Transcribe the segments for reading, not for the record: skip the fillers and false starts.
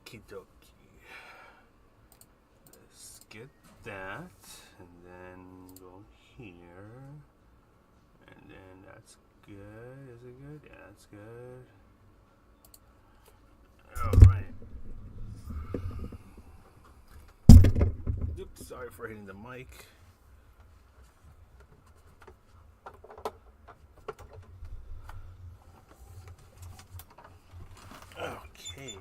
Okie dokie. Let's get that, and then go here, and then that's good. Is it good? Yeah, that's good. Alright. Oops, sorry for hitting the mic. Okay.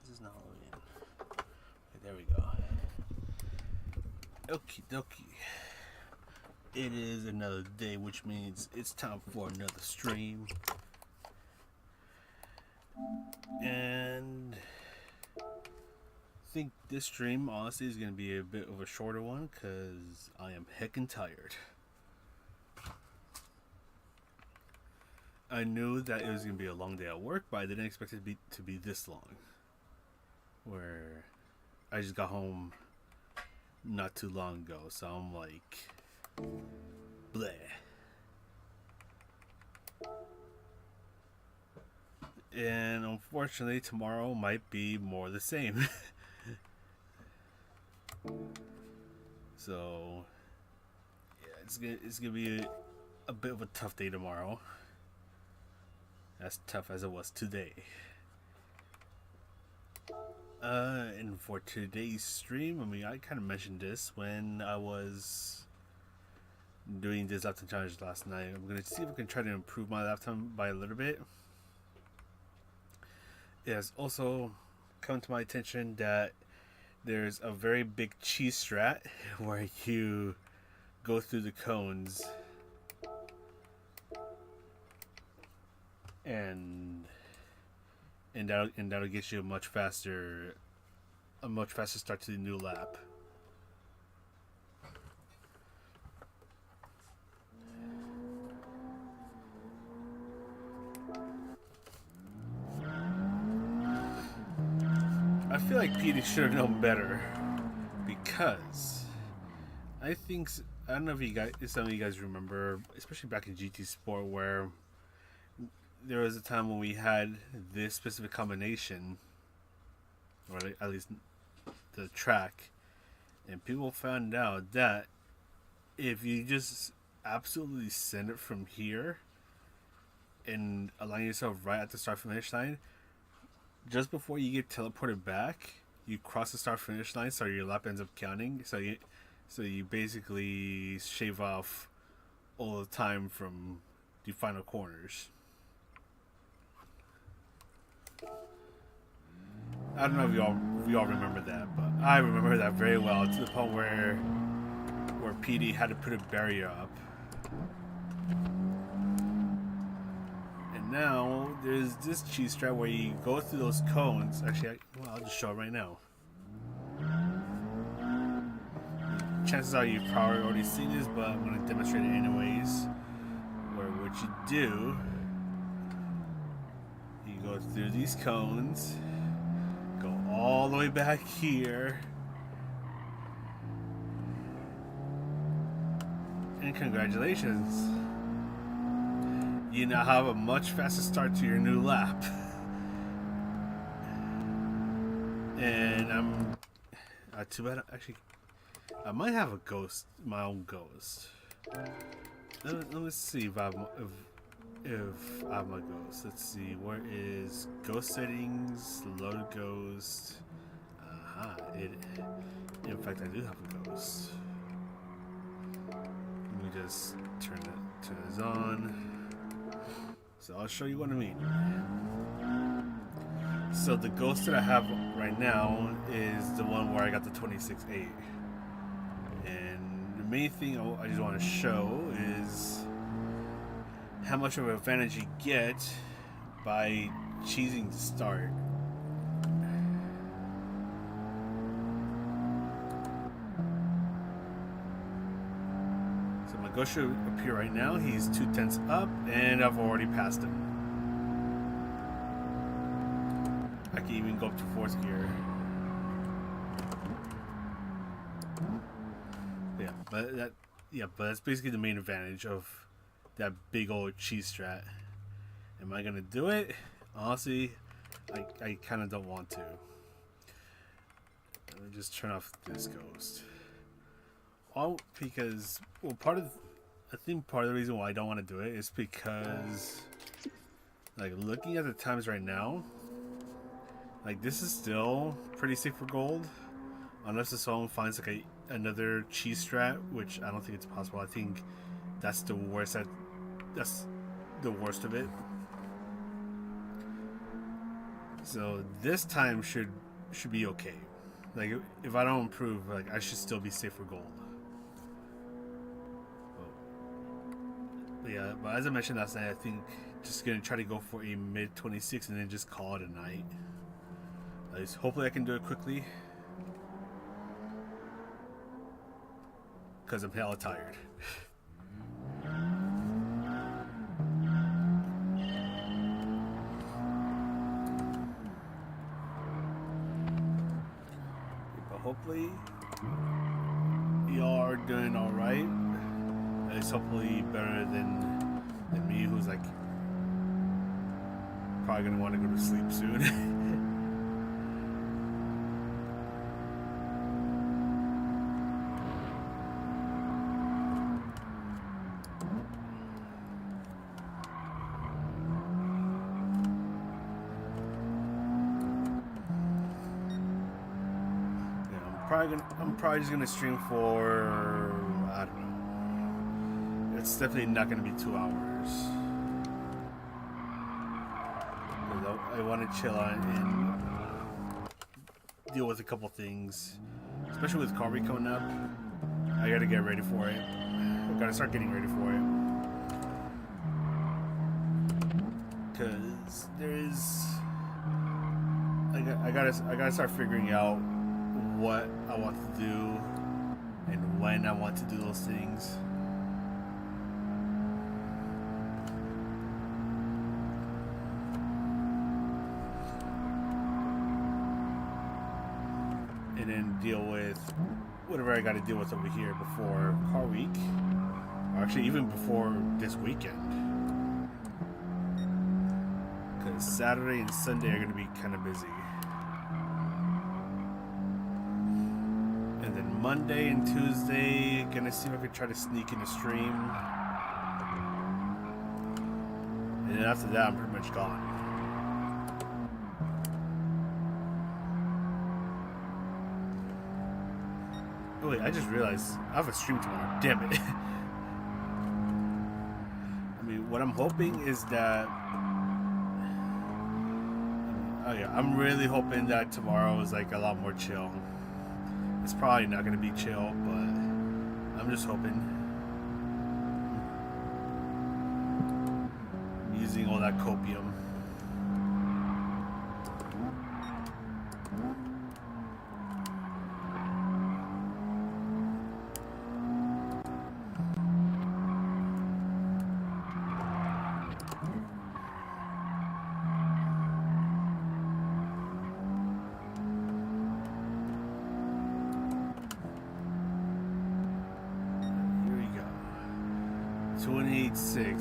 This is not loading. Okay, there we go. Okie dokie. It is another day, which means it's time for another stream. And I think this stream, honestly, is going to be a bit of a shorter one because I am heckin' tired. I knew that it was going to be a long day at work, but I didn't expect it to be this long. Where I just got home not too long ago, so I'm like, bleh. And unfortunately, tomorrow might be more the same. So, yeah, it's gonna be a bit of a tough day tomorrow. As tough as it was today. And for today's stream, I mean, I kind of mentioned this when I was doing this laptop challenge last night. I'm gonna see if I can try to improve my laptop by a little bit. It has also come to my attention that there's a very big cheese strat where you go through the cones and that'll get you a much faster start to the new lap. I feel like Petey should have known better because I don't know if some of you guys remember, especially back in GT Sport, where there was a time when we had this specific combination, or at least the track, and people found out that if you just absolutely send it from here and align yourself right at the start finish line, just before you get teleported back, you cross the start finish line, so your lap ends up counting. So you basically shave off all the time from the final corners. I don't know if y'all remember that, but I remember that very well, to the point where PD had to put a barrier up. And now there's this cheese strat where you go through those cones. Actually, I'll just show it right now. Chances are you've probably already seen this, but I'm going to demonstrate it anyways. Where what you do, you go through these cones, go all the way back here, and congratulations, you now have a much faster start to your new lap. And I'm too bad. Actually, I might have a ghost, my own ghost. Let me see if I have my ghost. Let's see, where is ghost settings, load ghost. In fact, I do have a ghost. Let me just turn this on. So I'll show you what I mean. So the ghost that I have right now is the one where I got the 26.8. And the main thing I just want to show is how much of an advantage you get by cheesing to start. So my ghost should appear right now. He's 2/10 up, and I've already passed him. I can even go up to 4th gear. But that's basically the main advantage of that big old cheese strat. Am I gonna do it? Honestly, I kind of don't want to. Let me just turn off this ghost. All because, well, I think part of the reason why I don't want to do it is because, like, looking at the times right now, like, this is still pretty safe for gold. Unless someone finds, like, another cheese strat, which I don't think it's possible. I think that's the worst. That's the worst of it. So this time should be okay. Like, if I don't improve, like, I should still be safe for gold. But yeah, but as I mentioned last night, I think just gonna try to go for a mid 26 and then just call it a night. At least hopefully I can do it quickly, because I'm hella tired. But hopefully y'all are doing all right. At least hopefully better than me, who's like probably gonna want to go to sleep soon. I'm probably just gonna stream for, I don't know. It's definitely not gonna be 2 hours. I want to chill out and deal with a couple things, especially with Carby coming up. I gotta get ready for it. I gotta start getting ready for it, because there is. I gotta start figuring out what I want to do and when I want to do those things. And then deal with whatever I got to deal with over here before car week, or actually even before this weekend, because Saturday and Sunday are going to be kind of busy. And then Monday and Tuesday, gonna see if I can try to sneak in a stream. And then after that, I'm pretty much gone. Oh wait, I just realized I have a stream tomorrow. Damn it. I mean, what I'm hoping is that... Oh yeah, I'm really hoping that tomorrow is like a lot more chill. It's probably not going to be chill, but I'm just hoping. I'm using all that copium.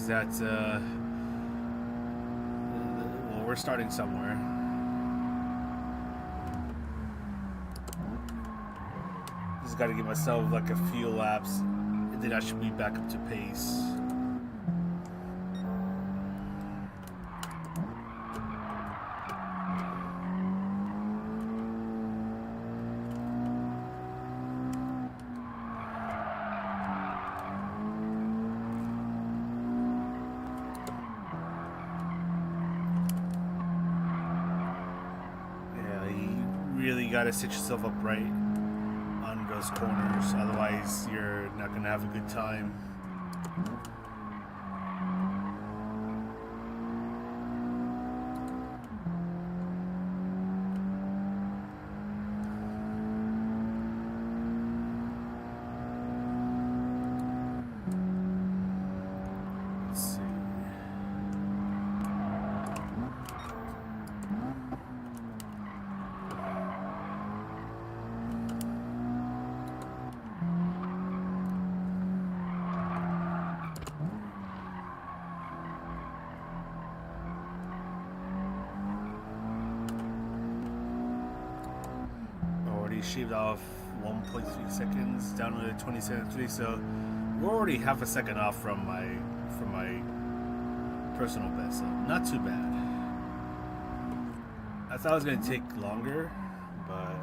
That's well, we're starting somewhere. Just got to give myself like a few laps, and then I should be back up to pace. Gotta set yourself up right on those corners, otherwise you're not gonna have a good time. already shaved off 1.3 seconds down to 20.3, so we're already half a second off from my personal best, so not too bad. I thought it was going to take longer, but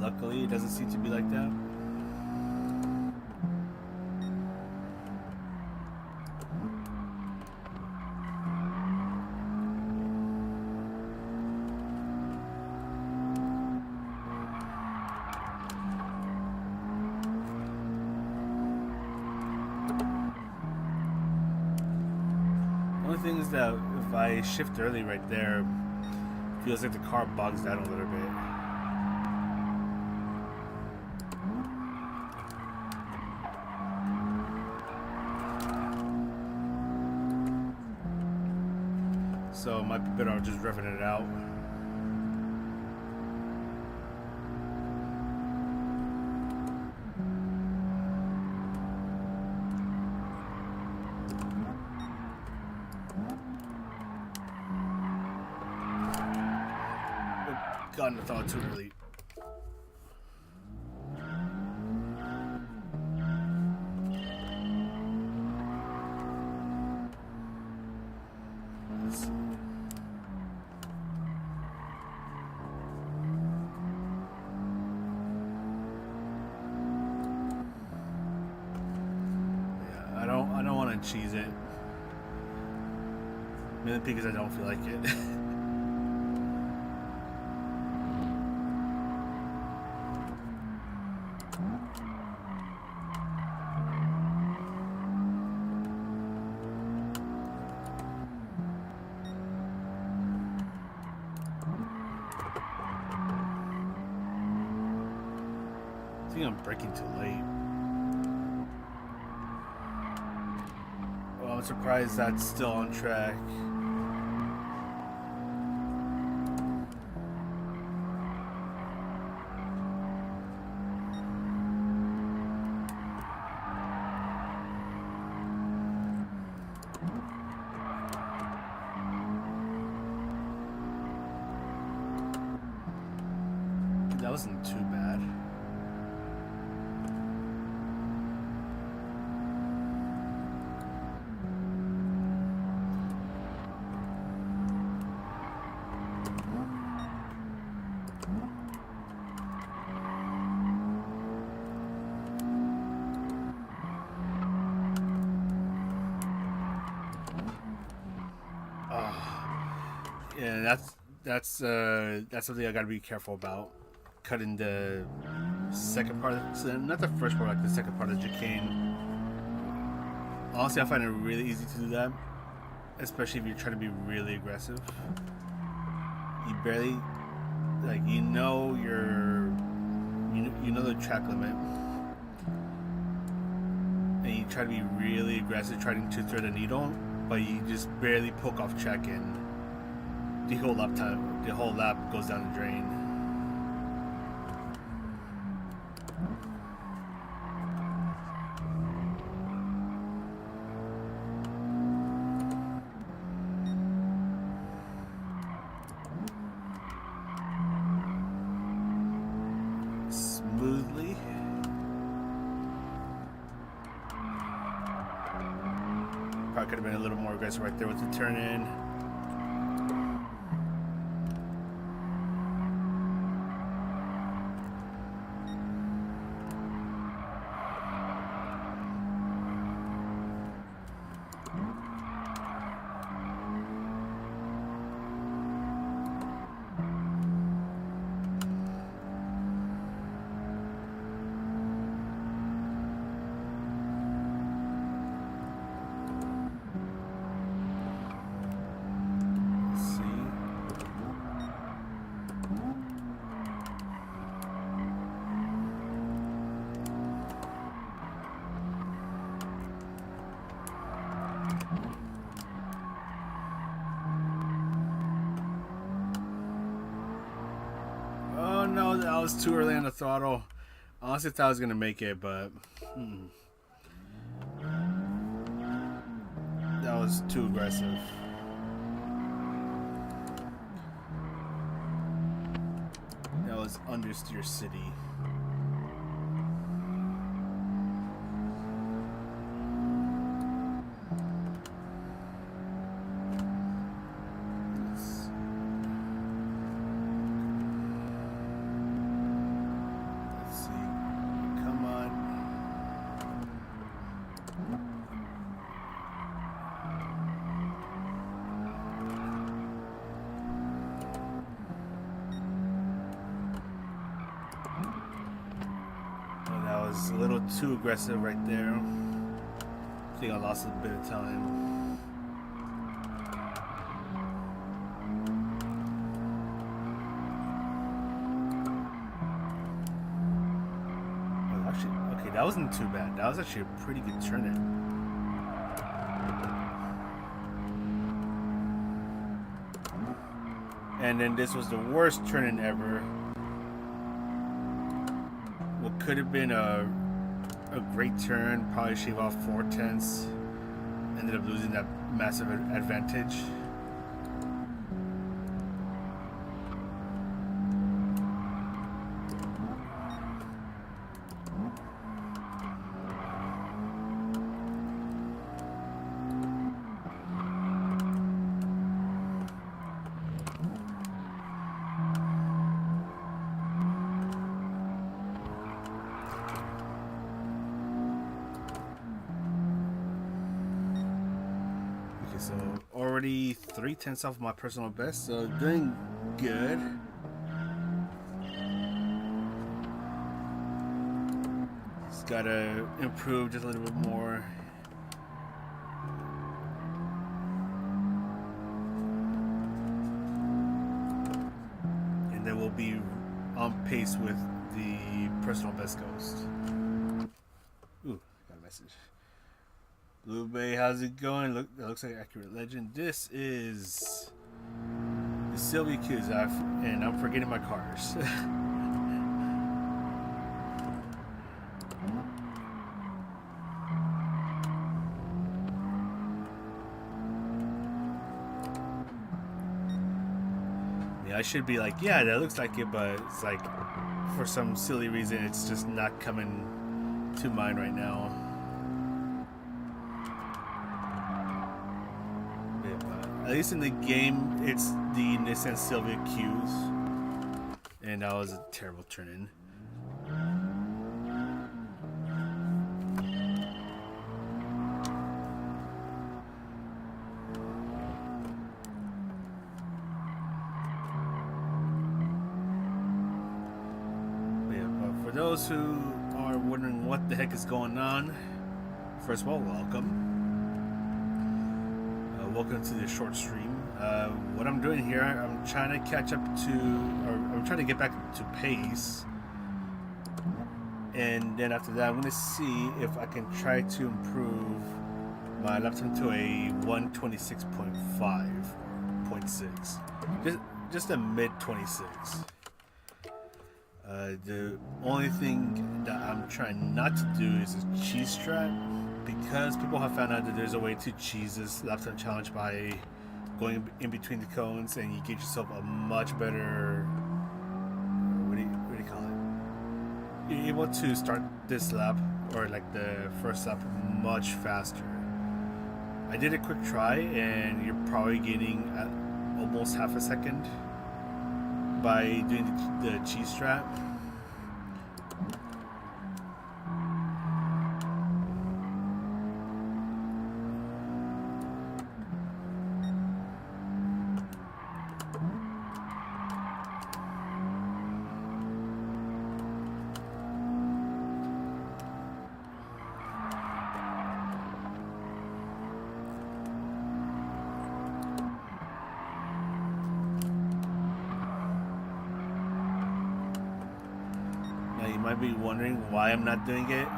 luckily it doesn't seem to be like that. The only thing is that if I shift early right there, it feels like the car bogs down a little bit. So it might be better off just revving it out. God, I thought too early. I don't want to cheese it. Mainly because I don't feel like it. I think I'm braking too late. Well, I'm surprised that's still on track. That wasn't too bad. Yeah, that's something I gotta be careful about. Cutting the second part, so not the first part, like the second part of the chicane. Honestly, I find it really easy to do that, especially if you're trying to be really aggressive. You barely, like, you know the track limit, and you try to be really aggressive, trying to thread the needle, but you just barely poke off track, and the whole lap goes down the drain. Smoothly. Probably could have been a little more aggressive right there with the turn in. No, that was too early on the throttle. Honestly, I thought I was gonna make it, but that was too aggressive. That was understeer city. A little too aggressive right there. I think I lost a bit of time. Oh, actually, okay, that wasn't too bad. That was actually a pretty good turn in. And then this was the worst turn in ever. What could have been a great turn, probably shave off 4/10, ended up losing that massive advantage. So already 3/10 off my personal best, so doing good. Just gotta improve just a little bit more. And then we'll be on pace with the personal best ghost. Ooh, got a message. Blue Bay, how's it going? Look, that looks like Accurate Legend. This is the Sylvia Q's, and I'm forgetting my cars. Yeah, I should be like, yeah, that looks like it, but it's like, for some silly reason, it's just not coming to mind right now. At least in the game, it's the Nissan Sylvia Q's, and that was a terrible turn-in. But for those who are wondering what the heck is going on, first of all, welcome. Welcome to this short stream. What I'm doing here, I'm trying to catch up to, or I'm trying to get back to pace. And then after that, I'm going to see if I can try to improve my lap time to a 126.5 or 0.6. Just a mid 26. The only thing that I'm trying not to do is a cheese strat, because people have found out that there's a way to cheese this lap time challenge by going in between the cones, and you get yourself a much better, what do you call it? You're able to start this lap, or like the first lap, much faster. I did a quick try, and you're probably gaining almost half a second by doing the cheese strat. Be wondering why I'm not doing it.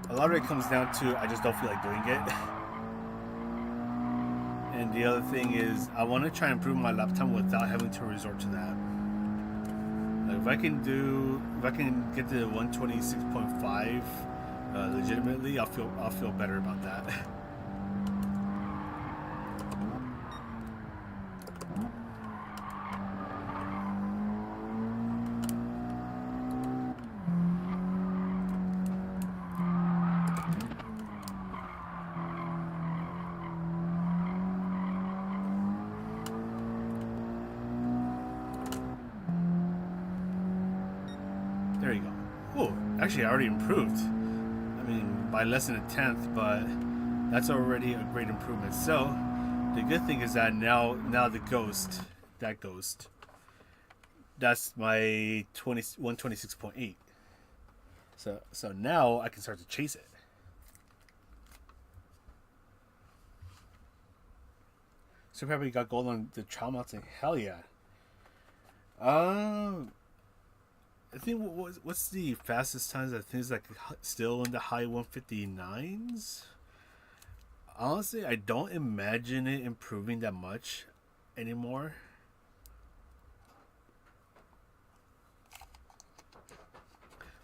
A lot of it comes down to I just don't feel like doing it. And the other thing is I want to try and improve my lap time without having to resort to that. Like if I can get to 126.5 legitimately, I'll feel better about that. actually already improved. I mean, by less than a tenth, but that's already a great improvement. So the good thing is that now the ghost, that's my 126.8. So now I can start to chase it. So probably got gold on the trial mountain. Hell yeah. I think what's the fastest times? I think it's like still in the high 159s. Honestly, I don't imagine it improving that much anymore.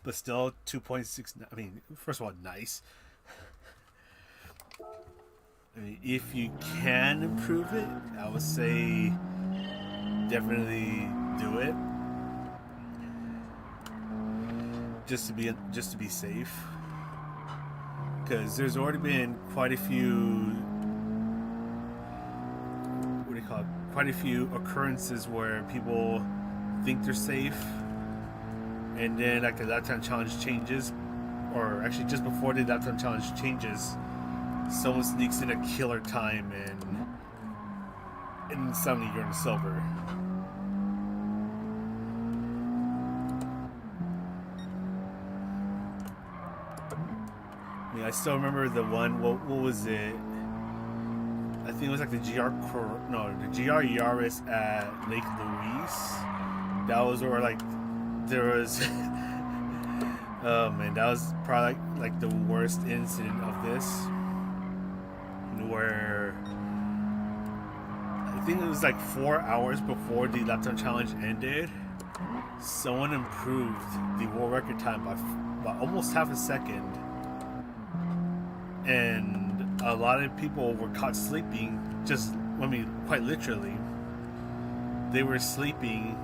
But still 2.6. I mean, first of all, nice. I mean, if you can improve it, I would say definitely do it. Just to be safe. Because there's already been quite a few quite a few occurrences where people think they're safe, and then like the lifetime challenge changes, or actually just before the lifetime challenge changes, someone sneaks in a killer time and suddenly you're in silver. I mean, I still remember the one. What was it? I think it was like the GR Yaris at Lake Louise. That was where like there was. Oh man, that was probably like the worst incident of this. Where I think it was like 4 hours before the lifetime challenge ended, someone improved the world record time by almost half a second, and a lot of people were caught sleeping. Quite literally, they were sleeping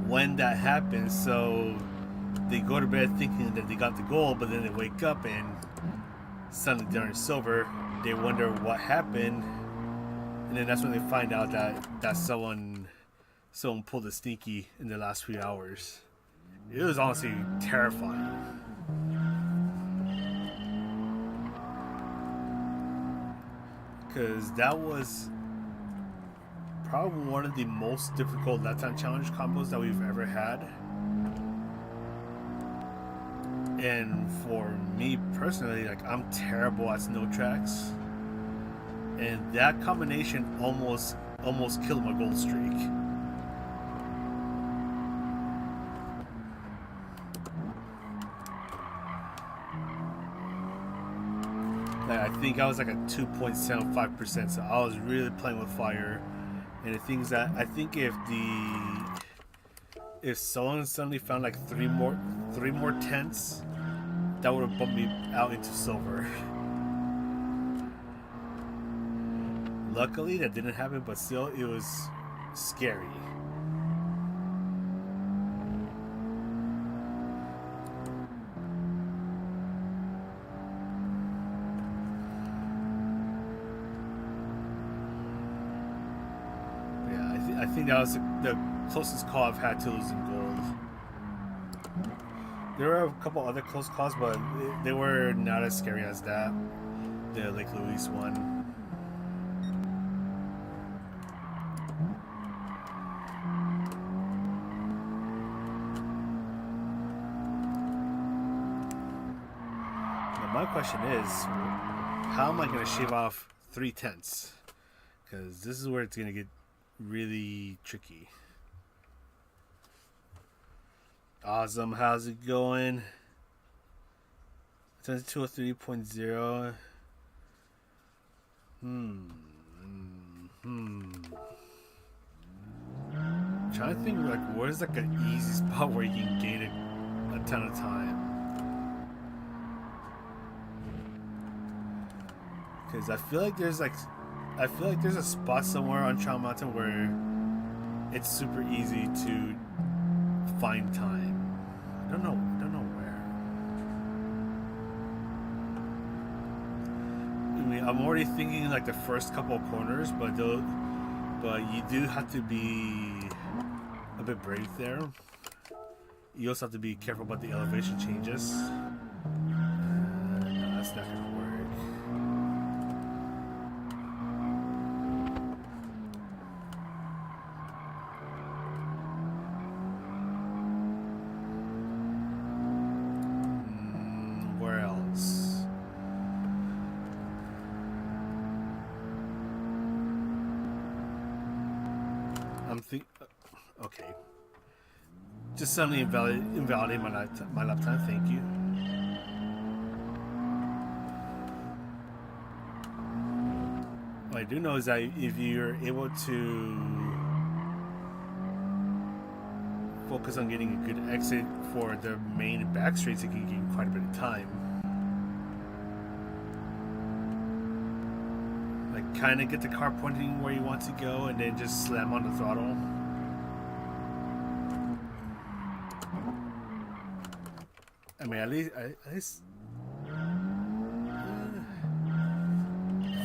when that happened, so they go to bed thinking that they got the goal, but then they wake up and suddenly they're in silver. They wonder what happened, and then that's when they find out that someone pulled a sneaky in the last few hours. It was honestly terrifying. Because that was probably one of the most difficult lifetime challenge combos that we've ever had. And for me personally, like, I'm terrible at snow tracks, and that combination almost killed my gold streak. Like, I think I was like at 2.75%, so I was really playing with fire. And the things that I think if someone suddenly found like three more tenths, that would have bumped me out into silver. Luckily that didn't happen, but still it was scary. Yeah, I think that was the closest call I've had to losing gold. There were a couple other close calls, but they were not as scary as that. The Lake Louise one. Now my question is, how am I going to shave off 3 tenths? Because this is where it's going to get really tricky. Awesome, how's it going? 203.0. Trying to think like where's like an easy spot where you can gain a ton of time. Because I feel like there's a spot somewhere on Trial Mountain where it's super easy to find time. I don't know where. I mean, I'm already thinking like the first couple of corners, but you do have to be a bit brave there. you also have to be careful about the elevation changes. No, that's not gonna work. Where else? I'm think. Okay. Just suddenly invalidate my lap time. Thank you. What I do know is that if you're able to focus on getting a good exit for the main back streets, it can gain quite a bit of time. Like, kind of get the car pointing where you want to go, and then just slam on the throttle. I mean, at least I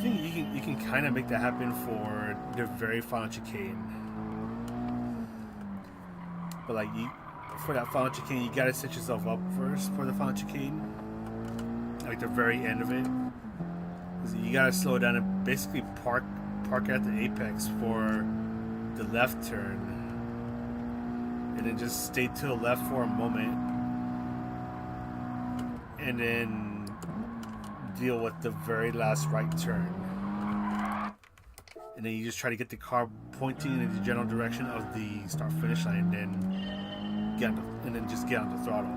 think you can kind of make that happen for the very final chicane. But like for that final chicane, you gotta set yourself up first for the final chicane, like the very end of it. You gotta slow down and basically park at the apex for the left turn, and then just stay to the left for a moment, and then deal with the very last right turn. And then you just try to get the car pointing in the general direction of the start-finish line, and then just get on the throttle.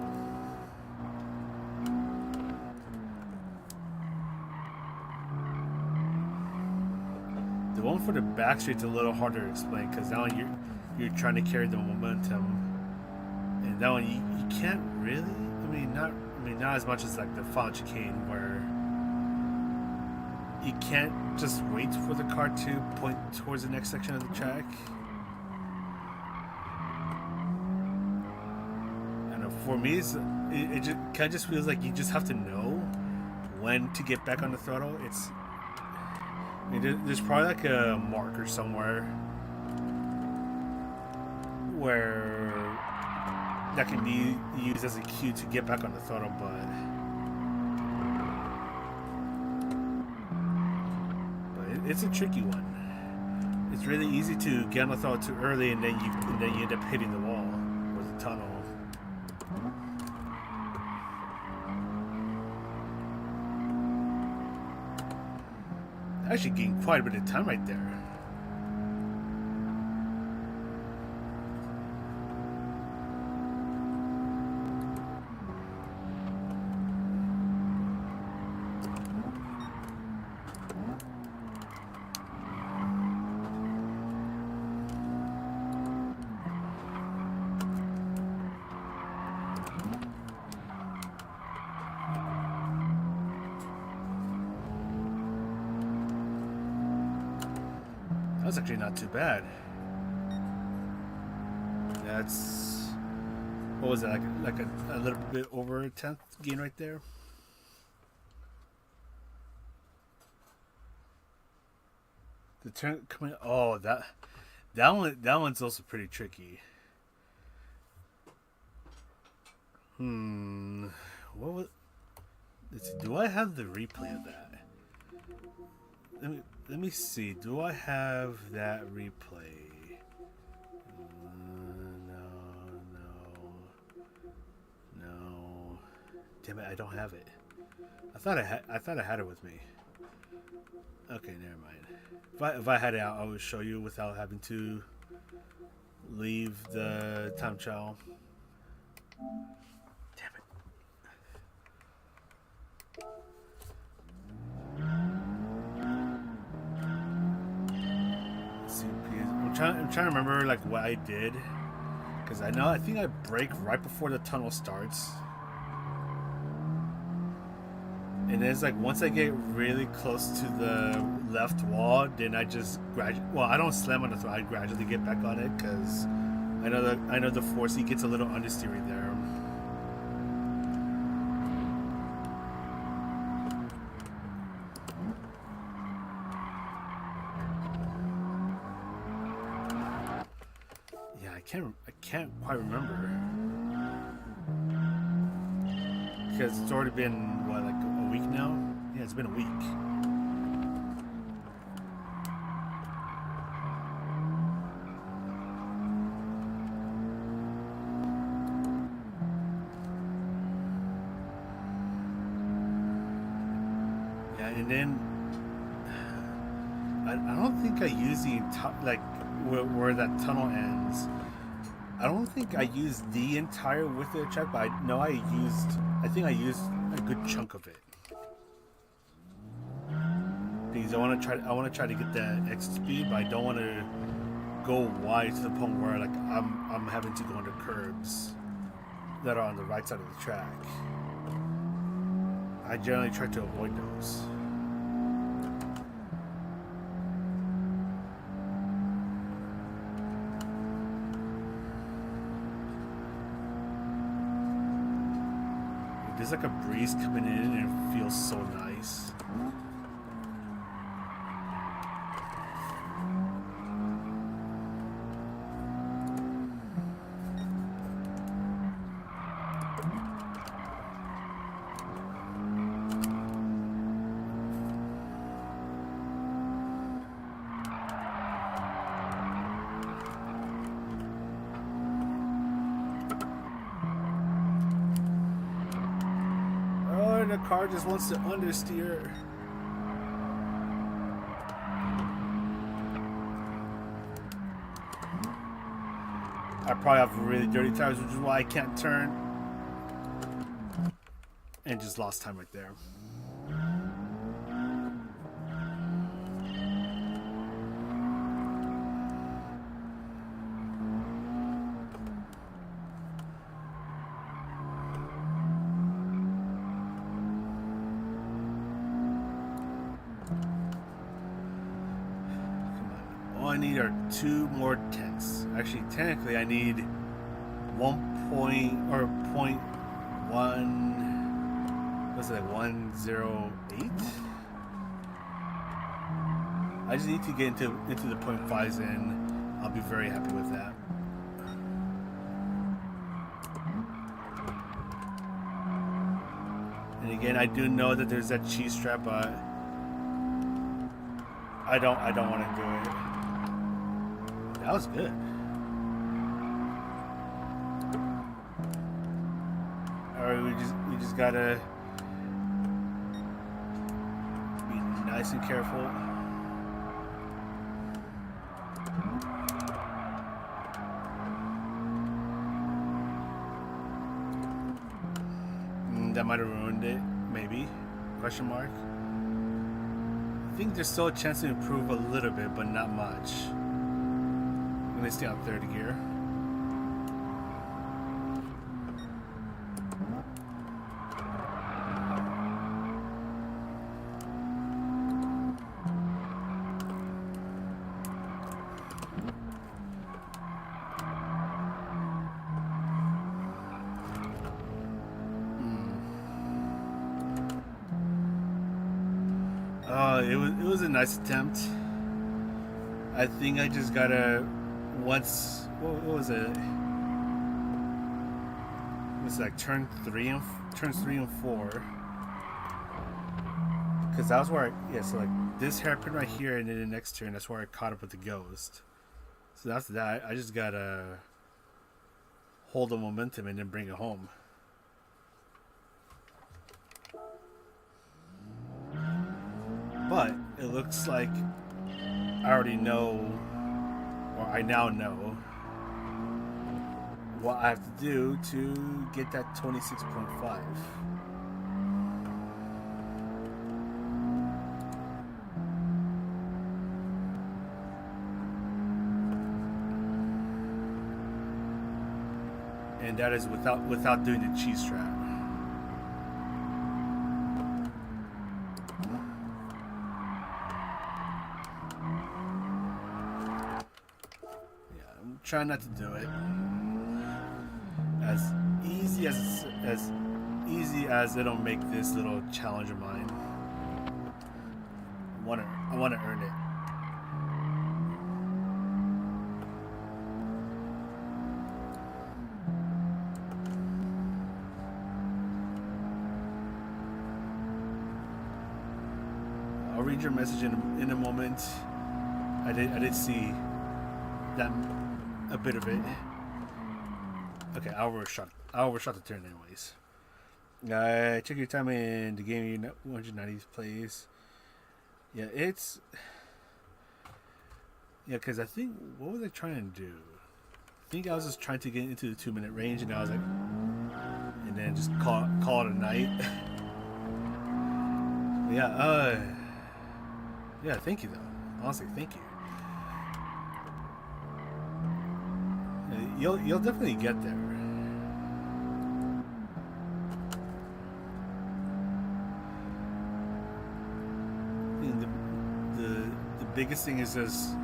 The one for the back street's a little harder to explain because now you're trying to carry the momentum, and that one you can't really. I mean, not as much as like the final chicane where you can't just wait for the car to point towards the next section of the track. I know for me, it just kind of just feels like you just have to know when to get back on the throttle. There's probably like a marker somewhere where that can be used as a cue to get back on the throttle, but it's a tricky one. It's really easy to get on the throttle too early, and then you end up hitting the wall or the tunnel. Actually gained quite a bit of time right there. That's actually not too bad. That's, what was that, like a little bit over a 10th gain right there. The turn coming, oh, that one's also pretty tricky. What was? Let's see, do I have the replay of that? Let me see. Do I have that replay? No. Damn it! I don't have it. I thought I had it with me. Okay, never mind. If I had it out, I would show you without having to leave the time trial. Damn it. I'm trying to remember like what I did, because I think I brake right before the tunnel starts, and then it's like once I get really close to the left wall, then I just I don't slam on the throttle. I gradually get back on it because I know the 4C gets a little understeery there. I can't quite remember. because it's already been what, like a week now. Yeah, it's been a week. Yeah, and then I don't think I use the like where that tunnel ends. I don't think I used the entire width of the track, but I think I used a good chunk of it. Because I want to try to get that exit speed, but I don't want to go wide to the point where like I'm having to go under curbs that are on the right side of the track. I generally try to avoid those. There's like a breeze coming in and it feels so nice. The car just wants to understeer. I probably have really dirty tires, which is why I can't turn. And just lost time right there. All I need are 2 more tenths. Actually, technically, I need 1.1. What's it, 108? I just need to get into the 0.5s, and I'll be very happy with that. And again, I do know that there's that cheese strap, but I don't want to do it. That was good. Alright, we just gotta be nice and careful. That might have ruined it, maybe? Question mark. I think there's still a chance to improve a little bit, but not much. I'm gonna stay on 3rd gear. It was a nice attempt. I think I just gotta once. What was it? It was like turns 3 and 4. Because that was where so like this hairpin right here, and then the next turn, that's where I caught up with the ghost. So that's that. I just gotta hold the momentum and then bring it home. But it looks like I already know, or I now know, what I have to do to get that 26.5. And that is without doing the cheese strap. Try not to do it. As easy as it'll make this little challenge of mine. I wanna earn it. I'll read your message in a moment. I did see that a bit of it. Okay, I overshot the turn anyways. Check your time in the game. 190 plays. Yeah, because I think, what was I trying to do? I think I was just trying to get into the 2 minute range, and I was like, and then just call it a night. Yeah, thank you though. Honestly, thank you. You'll definitely get there. I think the biggest thing is just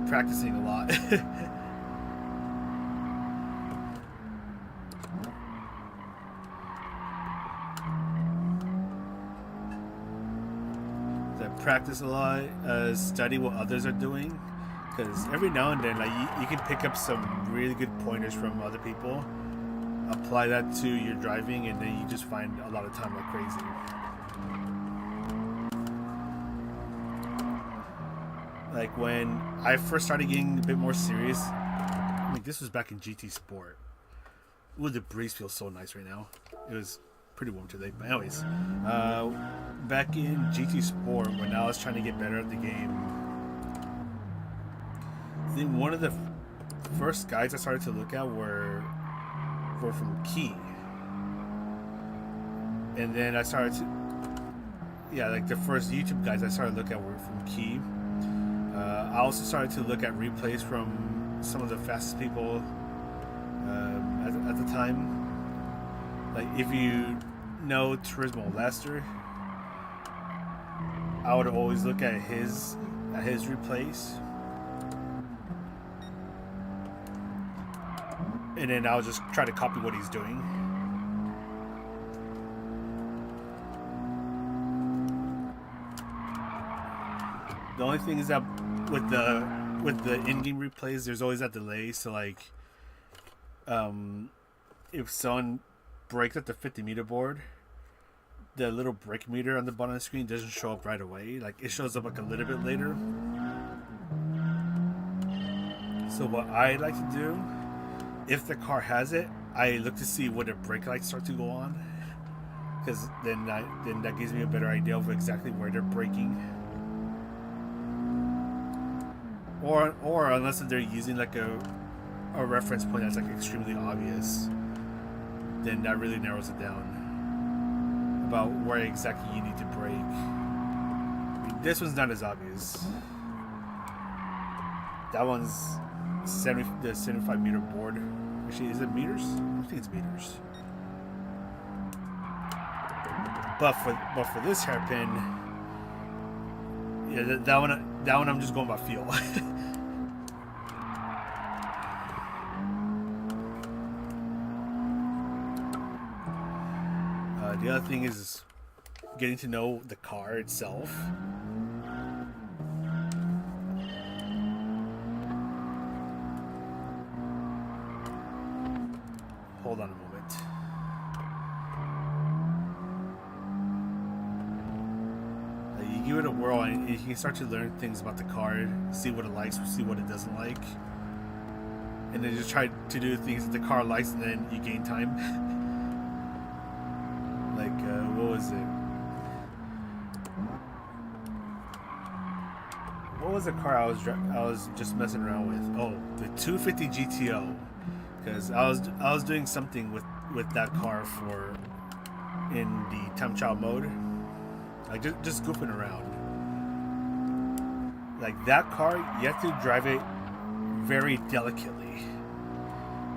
practicing a lot. Practice a lot, study what others are doing, because every now and then, like you can pick up some really good pointers from other people, apply that to your driving, and then you just find a lot of time like crazy. Like when I first started getting a bit more serious, I mean, this was back in GT Sport. Ooh, the breeze feels so nice right now. It was pretty warm today, but anyways, back in GT Sport, when I was trying to get better at the game, I think one of the first guides I started to look at were from Key, and then I started to, like the first YouTube guides I started to look at were from Key. I also started to look at replays from some of the fastest people at the time. Like, if you know Turismo Lester, I would always look at his replays, and then I would just try to copy what he's doing. The only thing is that with the in-game replays, there's always that delay. So like, if someone breaks at the 50-meter board, the little brake meter on the bottom of the screen doesn't show up right away. Like, it shows up like a little bit later. So what I like to do, if the car has it, I look to see when the brake lights start to go on, because then that gives me a better idea of exactly where they're braking. Or unless they're using like a reference point that's like extremely obvious, then that really narrows it down about where exactly you need to brake. I mean, this one's not as obvious. That one's the 75-meter board. Actually, is it meters? I think it's meters. But for this hairpin, yeah, that one I'm just going by feel. The other thing is getting to know the car itself. Hold on a moment. You give it a whirl and you can start to learn things about the car, see what it likes, see what it doesn't like, and then just try to do things that the car likes, and then you gain time. Like, what was it? What was the car I was just messing around with? Oh, the 250 GTO, because I was doing something with that car in the time trial mode, like just goofing around. Like, that car, you have to drive it very delicately.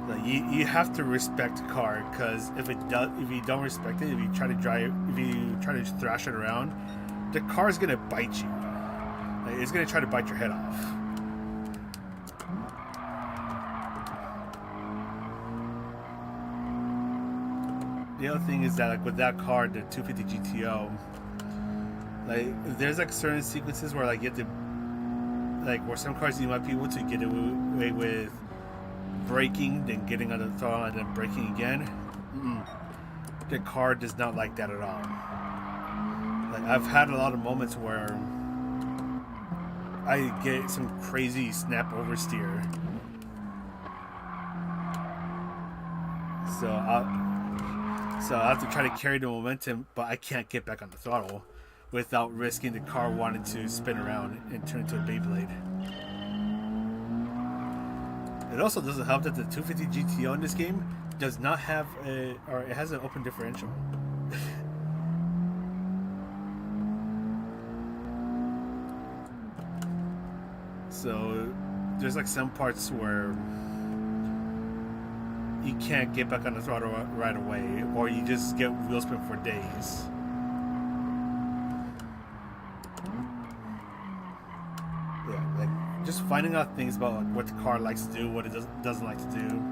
Like, you have to respect the car, because if you don't respect it, if you try to thrash it around, the car's gonna bite you. Like, it's gonna try to bite your head off. The other thing is that, like, with that car, the 250 GTO, like, there's like certain sequences where, like, you have to, like, where some cars you might be able to get away with braking, then getting on the throttle, and then braking again. The car does not like that at all. Like, I've had a lot of moments where I get some crazy snap oversteer. So I have to try to carry the momentum, but I can't get back on the throttle without risking the car wanting to spin around and turn into a Beyblade. It also doesn't help that the 250 GTO in this game does not have it has an open differential. So there's like some parts where you can't get back on the throttle right away, or you just get wheel spin for days. Yeah, like just finding out things about what the car likes to do, what it doesn't like to do.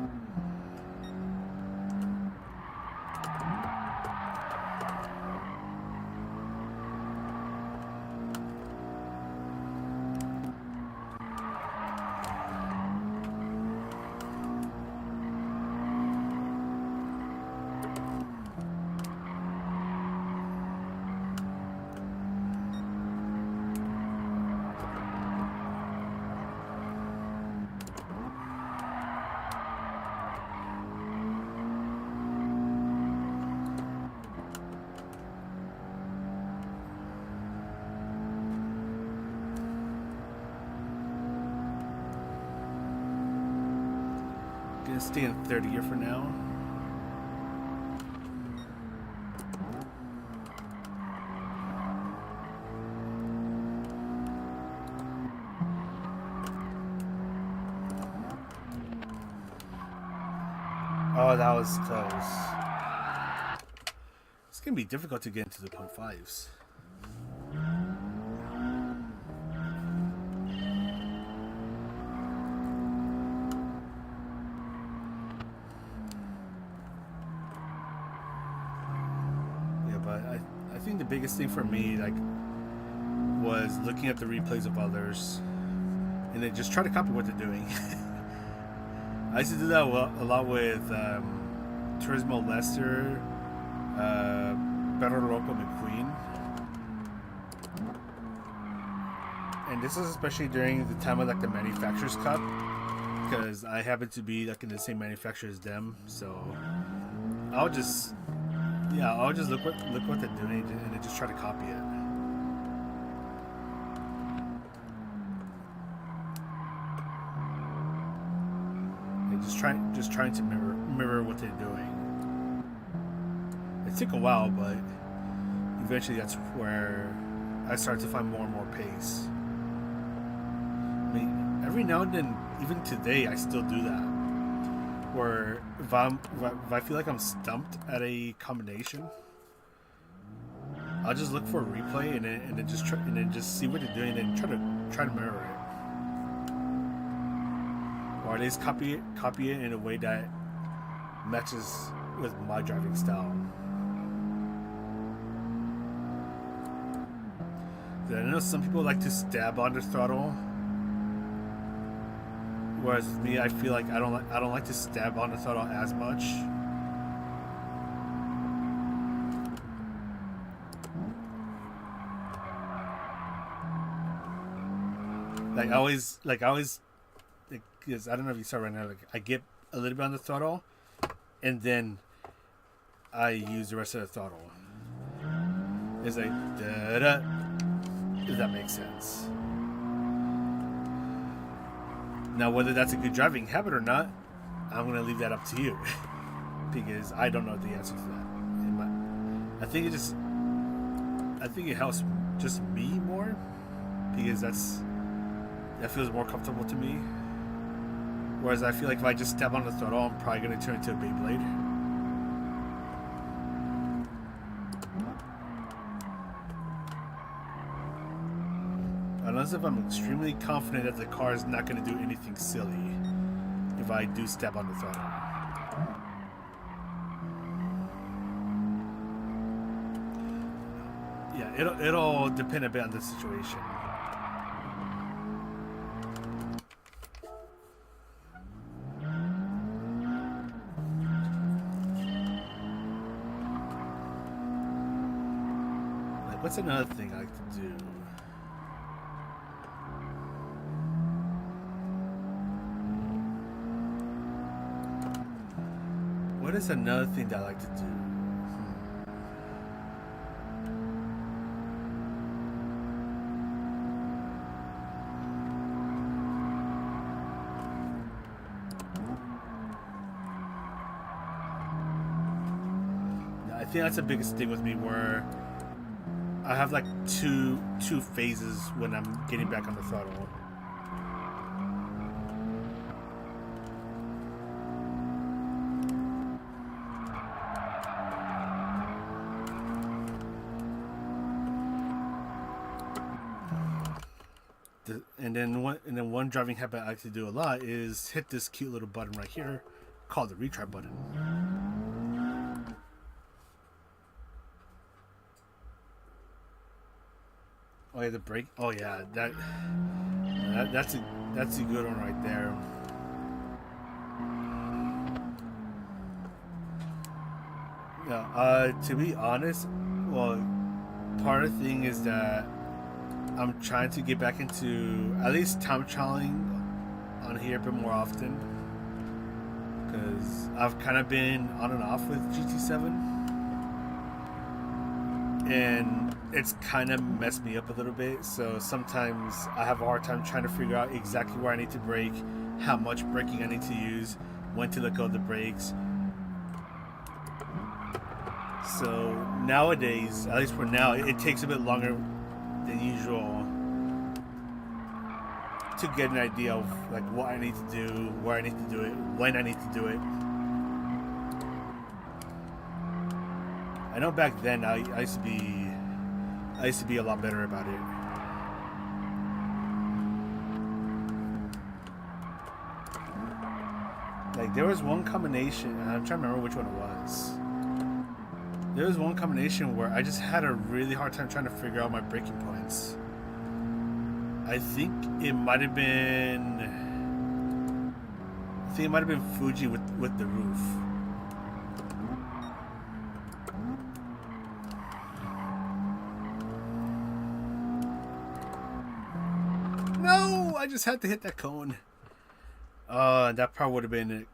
Gonna stay in third gear for now. Oh, that was close. It's gonna be difficult to get into the 0.5s. I think the biggest thing for me, like, was looking at the replays of others and then just try to copy what they're doing. I used to do that a lot with Turismo Leicester, Better Local McQueen, and this is especially during the time of like the Manufacturers Cup, because I happen to be like in the same manufacturer as them, so I'll just look what they're doing and then just try to copy it. And just trying to mirror what they're doing. It took a while, but eventually that's where I started to find more and more pace. I mean, every now and then, even today, I still do that. Where if I feel like I'm stumped at a combination, I'll just look for a replay and then just see what they're doing and then try to mirror it, or at least copy it in a way that matches with my driving style. I know some people like to stab on the throttle, whereas with me, I feel like I don't like to stab on the throttle as much. Like I always, because I don't know if you saw right now. Like I get a little bit on the throttle, and then I use the rest of the throttle. It's like da da. If that makes sense. Now, whether that's a good driving habit or not, I'm going to leave that up to you, because I don't know the answer to that. I think it helps just me more, because that feels more comfortable to me. Whereas I feel like if I just step on the throttle, I'm probably going to turn into a Beyblade. Unless if I'm extremely confident that the car is not going to do anything silly if I do step on the throttle. Yeah, it'll depend a bit on the situation. Like, what's another thing I like to do? What is another thing that I like to do? I think that's the biggest thing with me, where I have like two phases when I'm getting back on the throttle. And then one driving habit I like to do a lot is hit this cute little button right here called the retry button. Oh yeah, the brake. Oh yeah, that's a good one right there. Yeah. To be honest, well, part of the thing is that I'm trying to get back into at least time trialing on here a bit more often, because I've kind of been on and off with GT7, and it's kind of messed me up a little bit. So sometimes I have a hard time trying to figure out exactly where I need to brake, how much braking I need to use, when to let go of the brakes. So nowadays, at least for now, it takes a bit longer than usual to get an idea of like what I need to do, where I need to do it, when I need to do it. I know back then I used to be a lot better about it. Like there was one combination, and I'm trying to remember which one it was. There was one combination where I just had a really hard time trying to figure out my braking points. I think it might have been Fuji with the roof. No, I just had to hit that cone. That probably would have been it.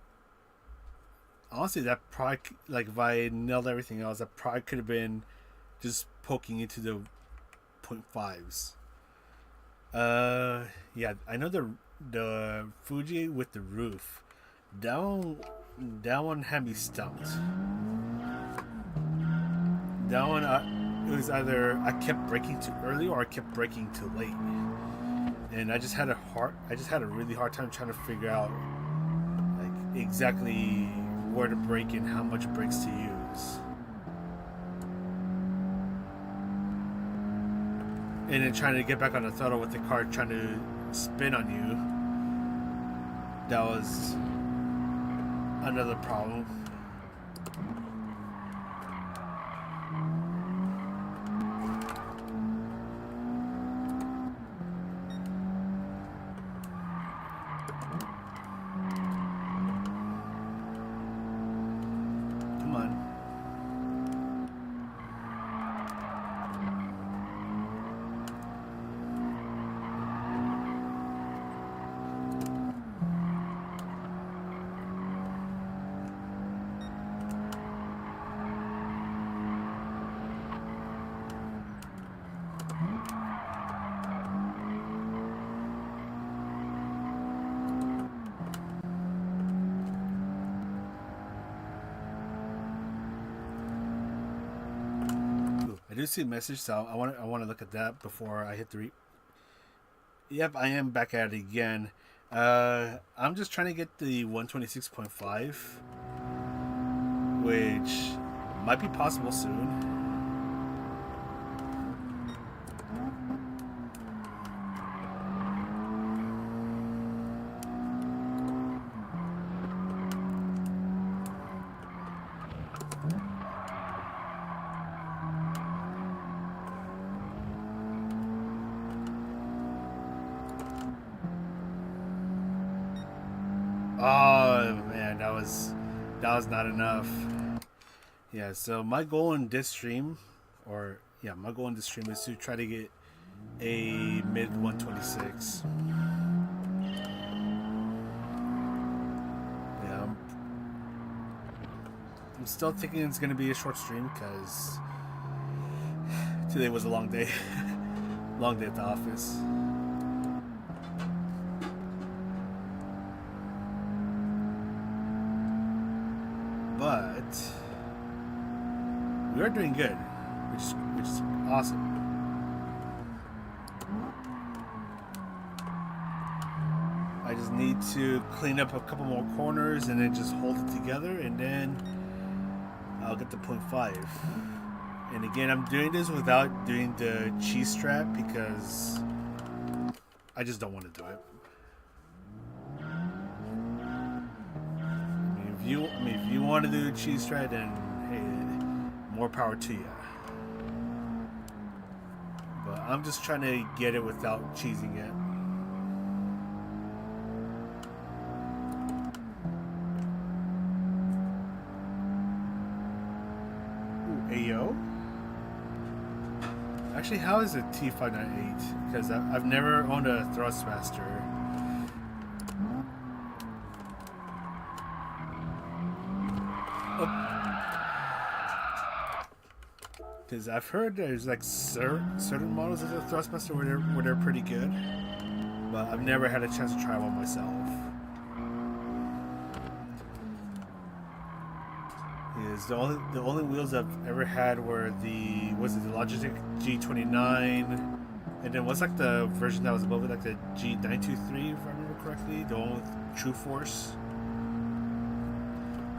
Honestly, that probably, like, if I nailed everything else, that probably could have been just poking into the 0.5s. Yeah, I know the Fuji with the roof. That one had me stumped. That one, it was either I kept braking too early or I kept braking too late, and I just had a really hard time trying to figure out like exactly where to brake and how much brakes to use. And then trying to get back on the throttle with the car trying to spin on you. That was another problem. I do see a message, so I want to look at that before I hit the Yep, I am back at it again. I'm just trying to get the 126.5, which might be possible soon. Oh man, that was not enough. Yeah, so my goal in this stream, is to try to get a mid 126. Yeah. I'm still thinking it's gonna be a short stream because today was a long day. Long day at the office. But we are doing good, which is awesome. I just need to clean up a couple more corners and then just hold it together, and then I'll get the 0.5. And again, I'm doing this without doing the cheese strap because I just don't want to do it. If you want to do the cheese strap, then hey, more power to you. But I'm just trying to get it without cheesing it. Ayo. Actually, how is it T598? Because I've never owned a Thrustmaster. Because I've heard there's like certain models of the Thrustmaster where they're pretty good, but I've never had a chance to try one myself. The only wheels I've ever had were the Logitech G29, and then what's like the version that was above it, like the G923 if I remember correctly, the one with True Force.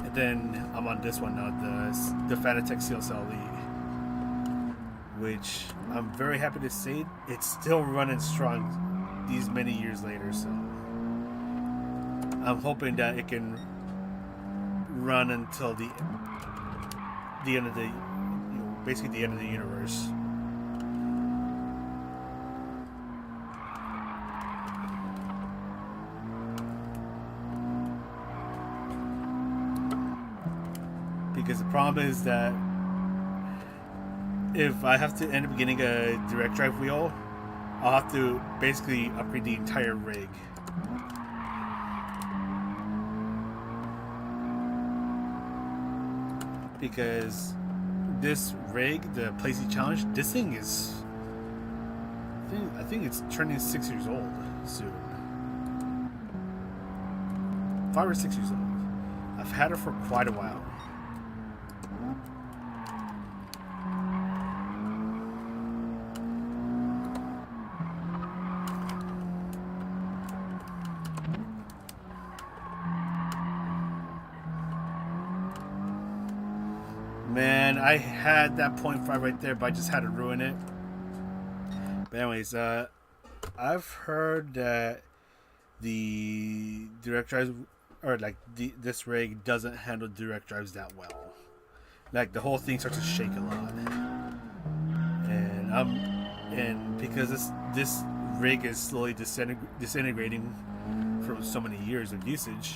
And then I'm on this one now, the Fanatec CSLE, which I'm very happy to say it's still running strong these many years later. So I'm hoping that it can run until the end of the, basically the end of the universe. Because the problem is that if I have to end up getting a direct drive wheel, I'll have to basically upgrade the entire rig. Because this rig, the Placey Challenge, this thing is, I think it's turning 6 years old soon. 5 or 6 years old. I've had it for quite a while. Man, I had that 0.5 right there, but I just had to ruin it. But anyways, I've heard that the direct drives, or like this rig doesn't handle direct drives that well. Like the whole thing starts to shake a lot. And because this rig is slowly disintegrating from so many years of usage,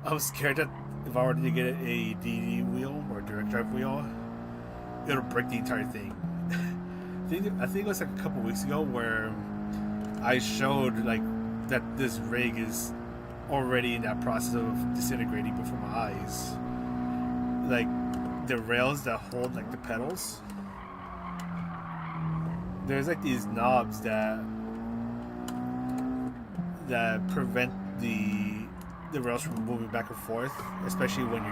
I'm scared that if I were to get a DD wheel or direct drive wheel, it'll break the entire thing. I think it was like a couple weeks ago where I showed like that this rig is already in that process of disintegrating before my eyes. Like the rails that hold like the pedals, there's like these knobs that prevent the rails from moving back and forth, especially when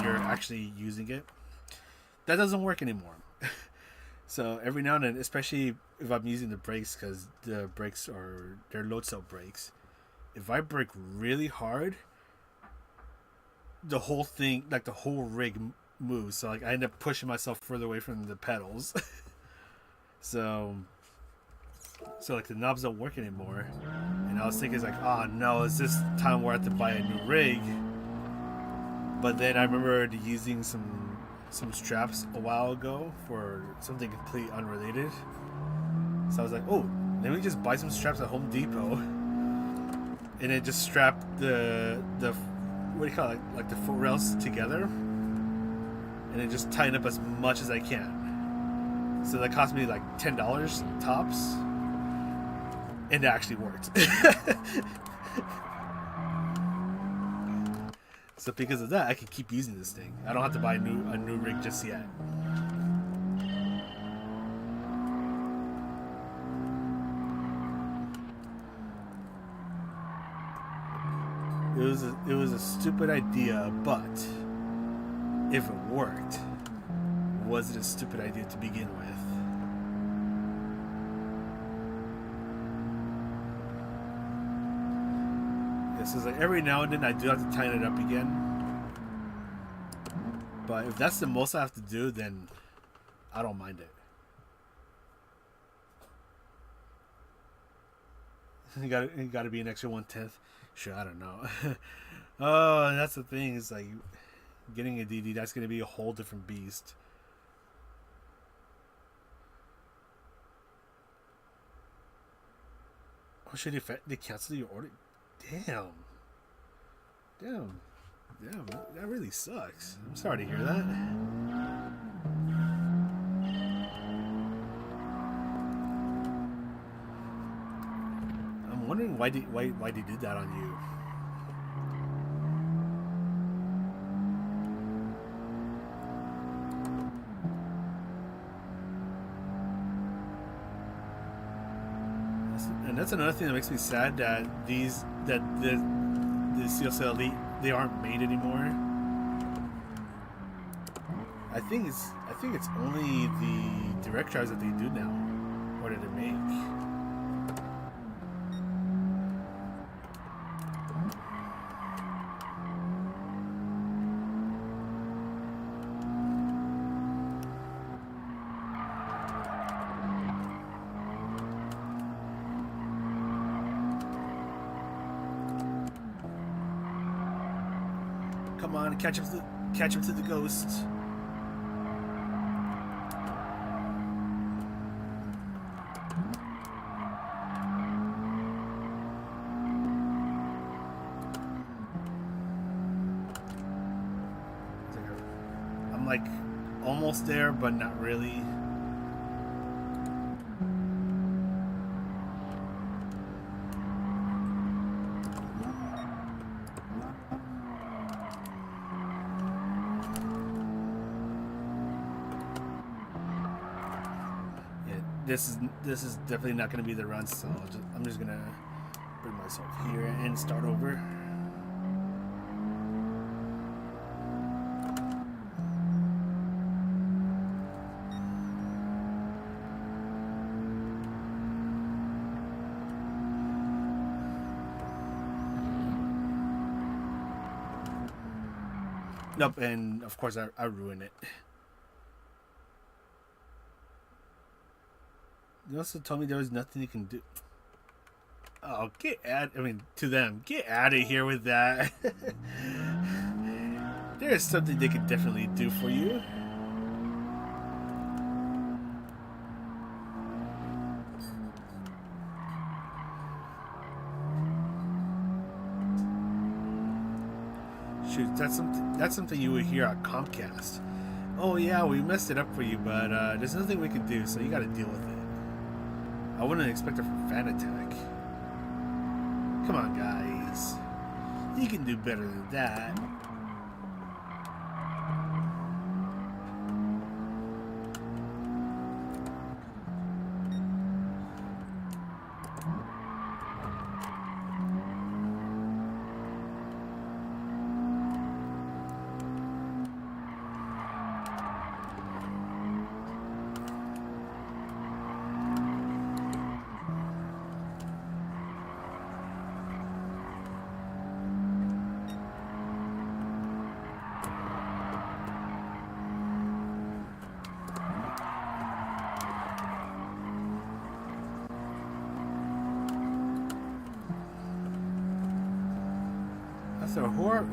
you're actually using it. That doesn't work anymore. So every now and then, especially if I'm using the brakes, because the brakes they're load cell brakes, if I brake really hard, the whole thing, like the whole rig moves. So like I end up pushing myself further away from the pedals. So like the knobs don't work anymore. And I was thinking, it's like, oh no, is this time where I have to buy a new rig? But then I remembered using some straps a while ago for something completely unrelated. So I was like, oh, let me just buy some straps at Home Depot, and then just strap the what do you call it, like the foot rails together, and then just tighten up as much as I can. So that cost me like $10 tops, and it actually worked. So because of that, I can keep using this thing. I don't have to buy a new rig just yet. It was a stupid idea, but if it worked, was it a stupid idea to begin with? This is like every now and then I do have to tighten it up again. But if that's the most I have to do, then I don't mind it. You gotta be an extra 1/10. Sure, I don't know. Oh, that's the thing. Is like getting a DD. That's gonna be a whole different beast. Oh shit! They cancel your order. Damn. That really sucks. I'm sorry to hear that. I'm wondering why they did that on you. And that's another thing that makes me sad that the CSL Elite, they aren't made anymore. I think it's only the direct drives that they do now, or that they make. Come on, catch up to the ghost. I'm like almost there, but not really. This is definitely not going to be the run, so I'm just going to bring myself here and start over. Nope, and of course I ruin it. You also told me there was nothing you can do. Oh, get out of here with that. There's something they could definitely do for you. Shoot, that's something you would hear on Comcast. Oh yeah, we messed it up for you, but there's nothing we can do, so you got to deal with it. I wouldn't expect it from Fan Attack. Come on, guys. You can do better than that. So who are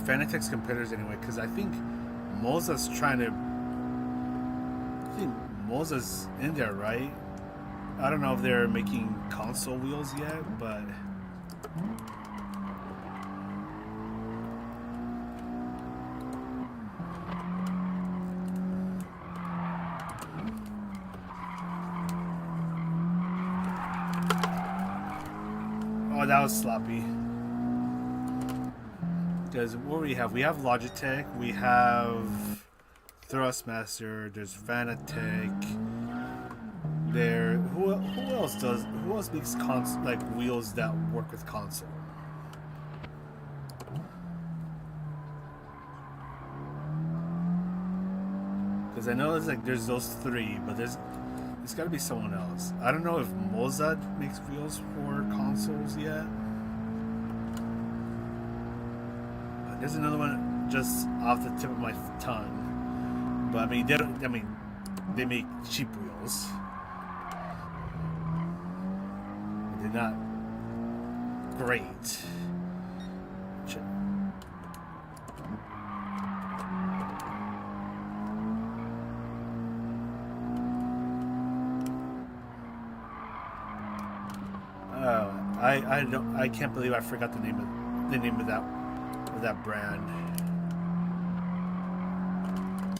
Fanatec's competitors anyway? Because I think Moza's in there, right? I don't know if they're making console wheels yet, but oh, that was sloppy. Because what we have? We have Logitech. We have Thrustmaster. There's Fanatec. There. Who else does? Who else makes like wheels that work with console? Because I know there's those three, but there's got to be someone else. I don't know if Mozart makes wheels for consoles yet. There's another one just off the tip of my tongue, but I mean they don't. I mean they make cheap wheels. They're not great. I can't believe I forgot the name of that brand.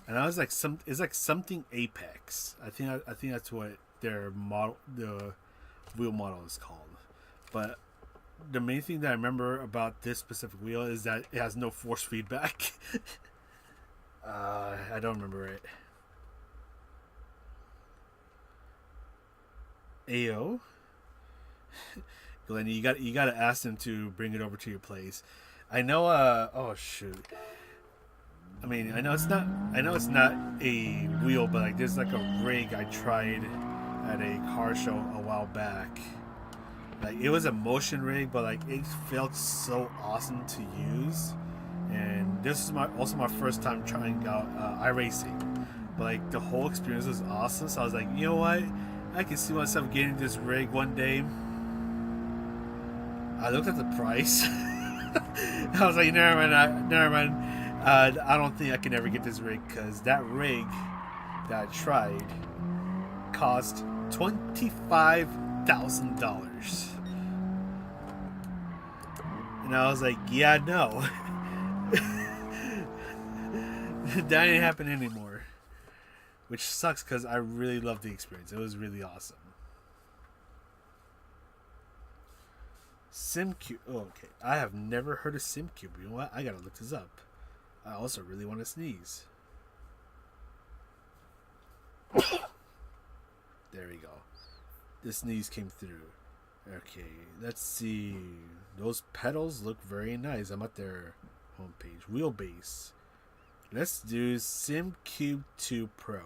And I was like it's like something Apex. I think that's what their model, the wheel model is called. But the main thing that I remember about this specific wheel is that it has no force feedback. I don't remember it. AO? Glenn, you got to ask them to bring it over to your place. I know. Oh shoot. I mean, I know it's not a wheel, but like there's like a rig I tried at a car show a while back. Like it was a motion rig, but like it felt so awesome to use. And this is also my first time trying out iRacing. But like the whole experience was awesome. So I was like, you know what? I can see myself getting this rig one day. I looked at the price. I was like, never mind. I don't think I can ever get this rig because that rig that I tried cost $25,000. And I was like, yeah, no. That ain't happening anymore. Which sucks because I really loved the experience. It was really awesome. SimCube. Oh, okay. I have never heard of SimCube. You know what? I gotta look this up. I also really want to sneeze. There we go. The sneeze came through. Okay, let's see. Those pedals look very nice. I'm at their homepage. Wheelbase. Let's do SimCube 2 Pro.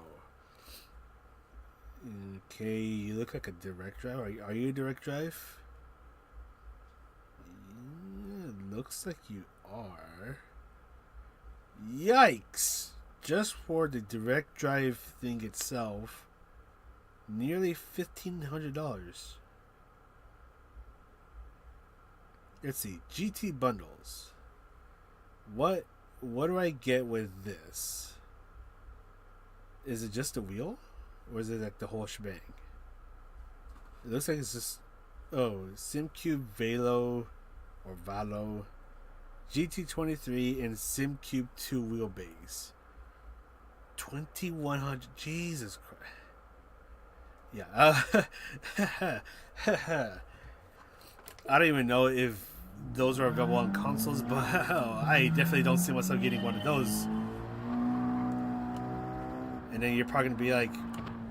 Okay, you look like a direct drive. Are you a direct drive? Yeah, it looks like you are. Yikes! Just for the direct drive thing itself, nearly $1,500. Let's see, GT bundles. What do I get with this? Is it just a wheel? Or is it like the whole shebang? It looks like it's just... Oh, SimCube Velo or Valo, GT23, and SimCube 2 wheelbase. 2,100. Jesus Christ. Yeah. I don't even know if those are available on consoles, but I definitely don't see myself getting one of those. And then you're probably going to be like,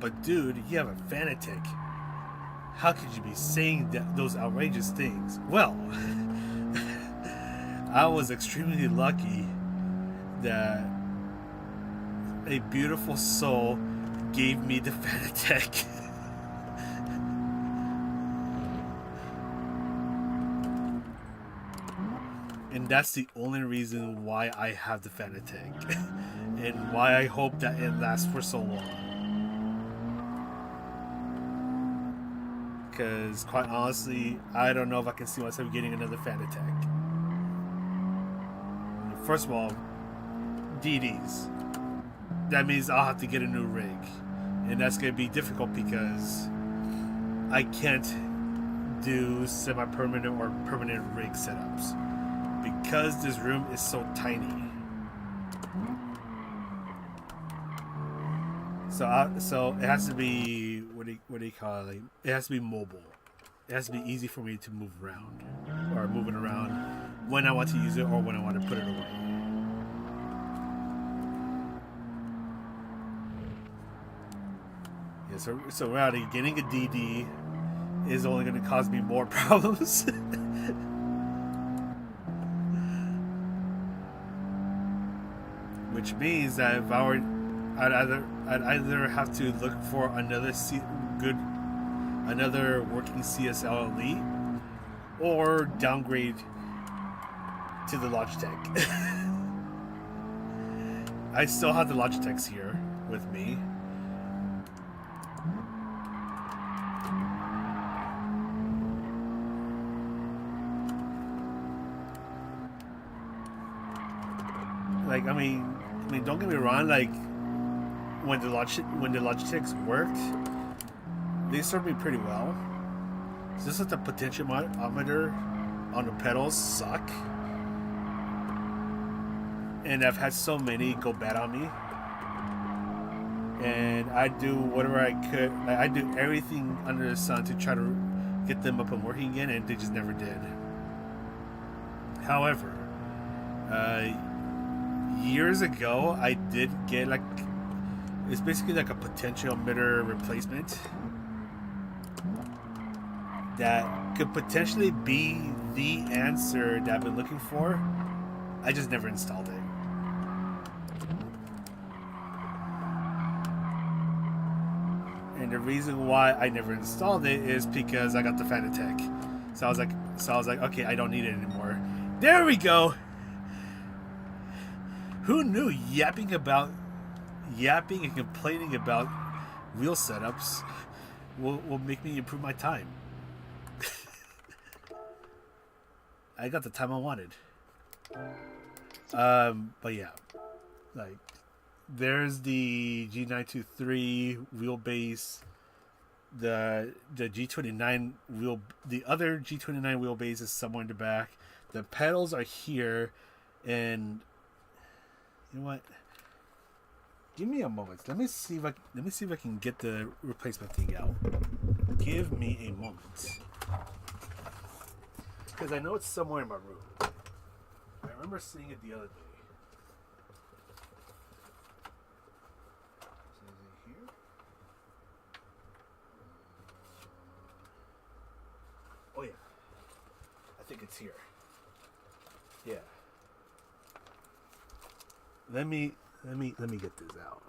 but dude, you have a Fanatec. How could you be saying those outrageous things? Well, I was extremely lucky that a beautiful soul gave me the Fanatec. And that's the only reason why I have the Fanatec. And why I hope that it lasts for so long. Because, quite honestly, I don't know if I can see myself getting another Fanatec. First of all, DDs. That means I'll have to get a new rig. And that's going to be difficult because I can't do semi-permanent or permanent rig setups. Because this room is so tiny. So it has to be, what do you call it? Like, it has to be mobile. It has to be easy for me to move around. Or moving around. when I want to use it or when I want to put it away. Yeah, so reality, getting a DD is only going to cause me more problems. Which means that if I were, I'd either have to look for another working CSL Elite, or downgrade to the Logitech. I still have the Logitechs here with me. Like, I mean, don't get me wrong. Like, when the Logitechs worked, they served me pretty well. It's just that the potentiometer on the pedals suck, and I've had so many go bad on me. And I do whatever I could. Like, I do everything under the sun to try to get them up and working again, and they just never did. However, years ago, I did get it's basically like a potentiometer replacement that could potentially be the answer that I've been looking for. I just never installed it. And the reason why I never installed it is because I got the Fanatec. So I was like, okay, I don't need it anymore. There we go. Who knew yapping and complaining about wheel setups will make me improve my time? I got the time I wanted. But yeah, like, there's the G923 wheelbase, the G29 wheel, the other G29 wheelbase is somewhere in the back. The pedals are here, and you know what? Give me a moment. Let me see if I can get the replacement thing out. Give me a moment, because I know it's somewhere in my room. I remember seeing it the other day. So is it here? Oh yeah, I think it's here. Yeah. Let me get this out.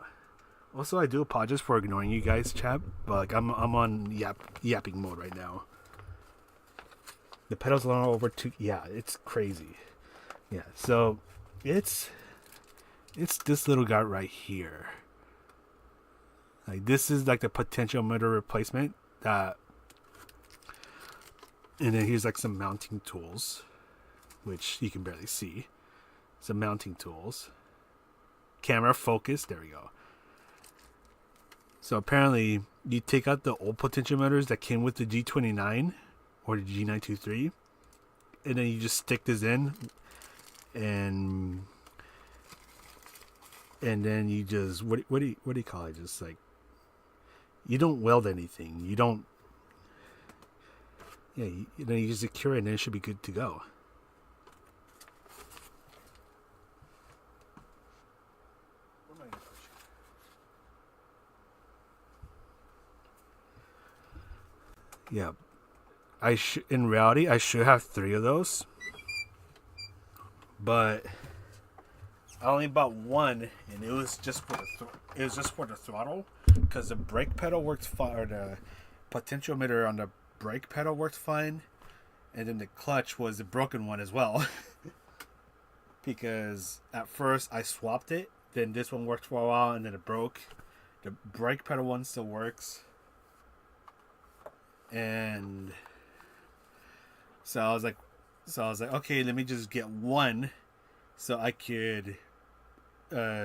Also, I do apologize for ignoring you guys, chat, but like I'm on yapping mode right now. The pedals are over to, yeah, it's crazy. Yeah, so it's this little guy right here. Like, this is like the potentiometer replacement that, and then here's like some mounting tools, which you can barely see. Some mounting tools. Camera focus, there we go. So apparently you take out the old potentiometers that came with the G29 or the G923, and then you just stick this in, and then you just what do you call it? Just like, you don't weld anything. You don't. Yeah, then you just secure it, and then it should be good to go. Yeah, in reality, I should have 3 of those, but I only bought one, and it was just for the throttle, because the brake pedal worked fine, or the potentiometer on the brake pedal worked fine, and then the clutch was the broken one as well. Because at first I swapped it, then this one worked for a while, and then it broke. The brake pedal one still works. And so I was like, okay, let me just get one, so I could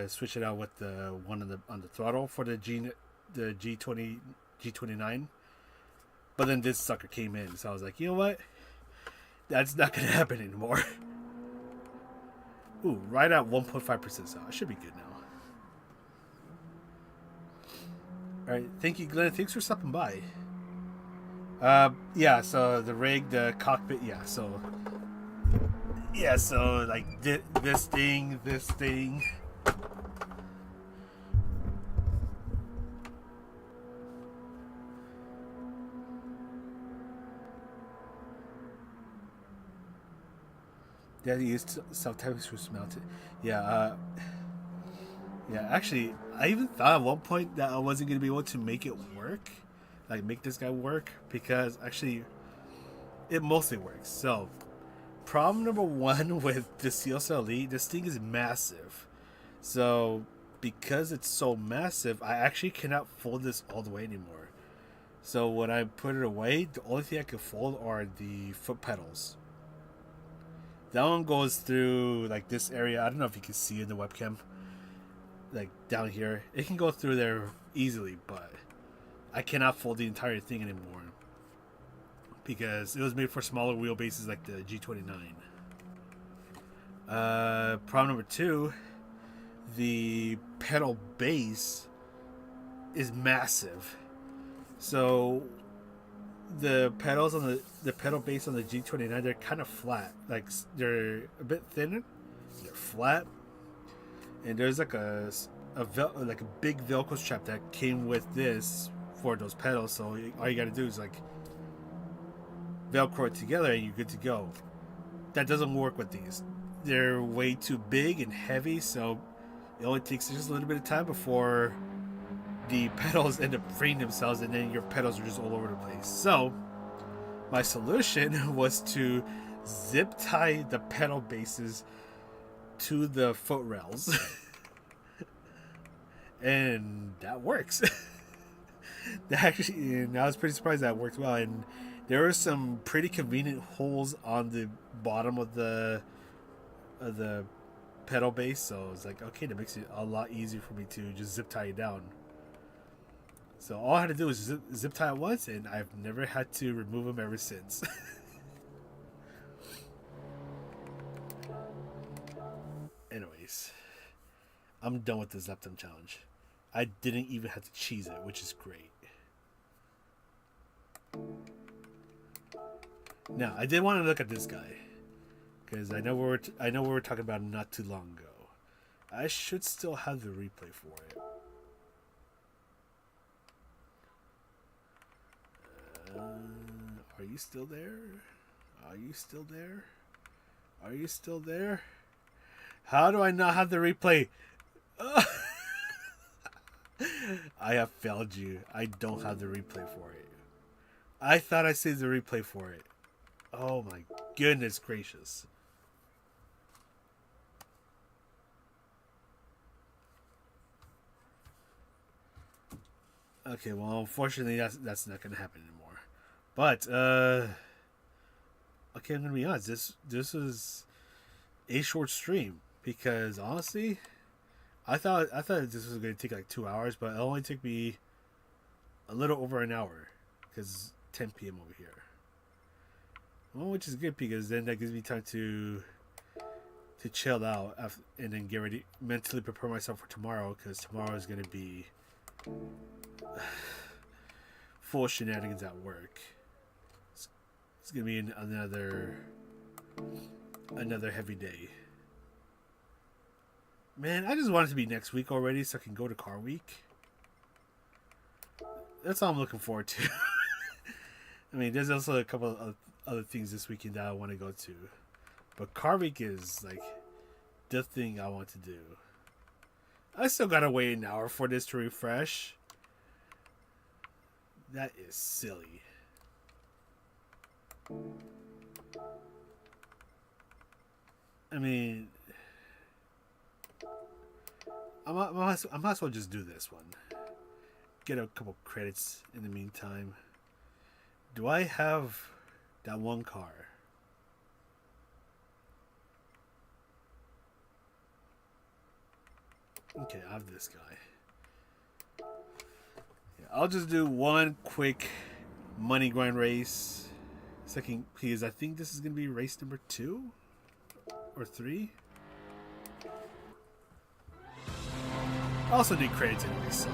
switch it out with the one on the throttle for the G29. But then this sucker came in, so I was like, you know what? That's not gonna happen anymore. Ooh, right at 1.5%, so I should be good now. All right, thank you, Glenn. Thanks for stopping by. Yeah, so the rig, the cockpit, yeah, so Yeah, so like this thing, this thing. Yeah, used sometimes to smelt it. Yeah, yeah. Actually, I even thought at one point that I wasn't gonna be able to make it work, like make this guy work, because actually it mostly works. So, problem number one with the CSL Elite, this thing is massive. So, because it's so massive, I actually cannot fold this all the way anymore. So when I put it away, the only thing I can fold are the foot pedals. That one goes through like this area. I don't know if you can see in the webcam, like down here. It can go through there easily, but I cannot fold the entire thing anymore because it was made for smaller wheelbases like the G29. Problem number two, the pedal base is massive. So the pedals on the pedal base on the G29, they're kind of flat. Like they're a bit thinner. They're flat, and there's like a big Velcro strap that came with this for those pedals. So all you got to do is like Velcro it together, and you're good to go. That doesn't work with these. They're way too big and heavy, so it only takes just a little bit of time before the pedals end up freeing themselves, and then your pedals are just all over the place. So my solution was to zip tie the pedal bases to the foot rails. And that works. And I was pretty surprised that worked well. And there were some pretty convenient holes on the bottom of the pedal base, so I was like, okay, that makes it a lot easier for me to just zip tie it down. So all I had to do was zip tie it once, and I've never had to remove them ever since. Anyways, I'm done with the Zeptum challenge. I didn't even have to cheese it, which is great. Now, I did want to look at this guy, because I know we were talking about him not too long ago. I should still have the replay for it. Are you still there? Are you still there? Are you still there? How do I not have the replay? I have failed you. I don't have the replay for it. I thought I saved the replay for it. Oh my goodness gracious. Okay, well, unfortunately, that's not gonna happen anymore. But okay, I'm gonna be honest. This was a short stream because honestly, I thought this was gonna take like 2 hours, but it only took me a little over an hour because 10 p.m. over here. Well, which is good because then that gives me time to chill out and then get ready, mentally prepare myself for tomorrow, because tomorrow is gonna be full shenanigans at work. It's gonna be another heavy day. Man, I just want it to be next week already so I can go to Car Week. That's all I'm looking forward to. I mean, there's also a couple of other things this weekend that I want to go to, but Car Week is like the thing I want to do. I still gotta wait an hour for this to refresh. That is silly. I mean, I might as well just do this one. Get a couple credits in the meantime. Do I have that one car? Okay, I have this guy. Yeah, I'll just do one quick money grind race. Second, because I think this is going to be race number 2 or 3. I also need credits anyway, so.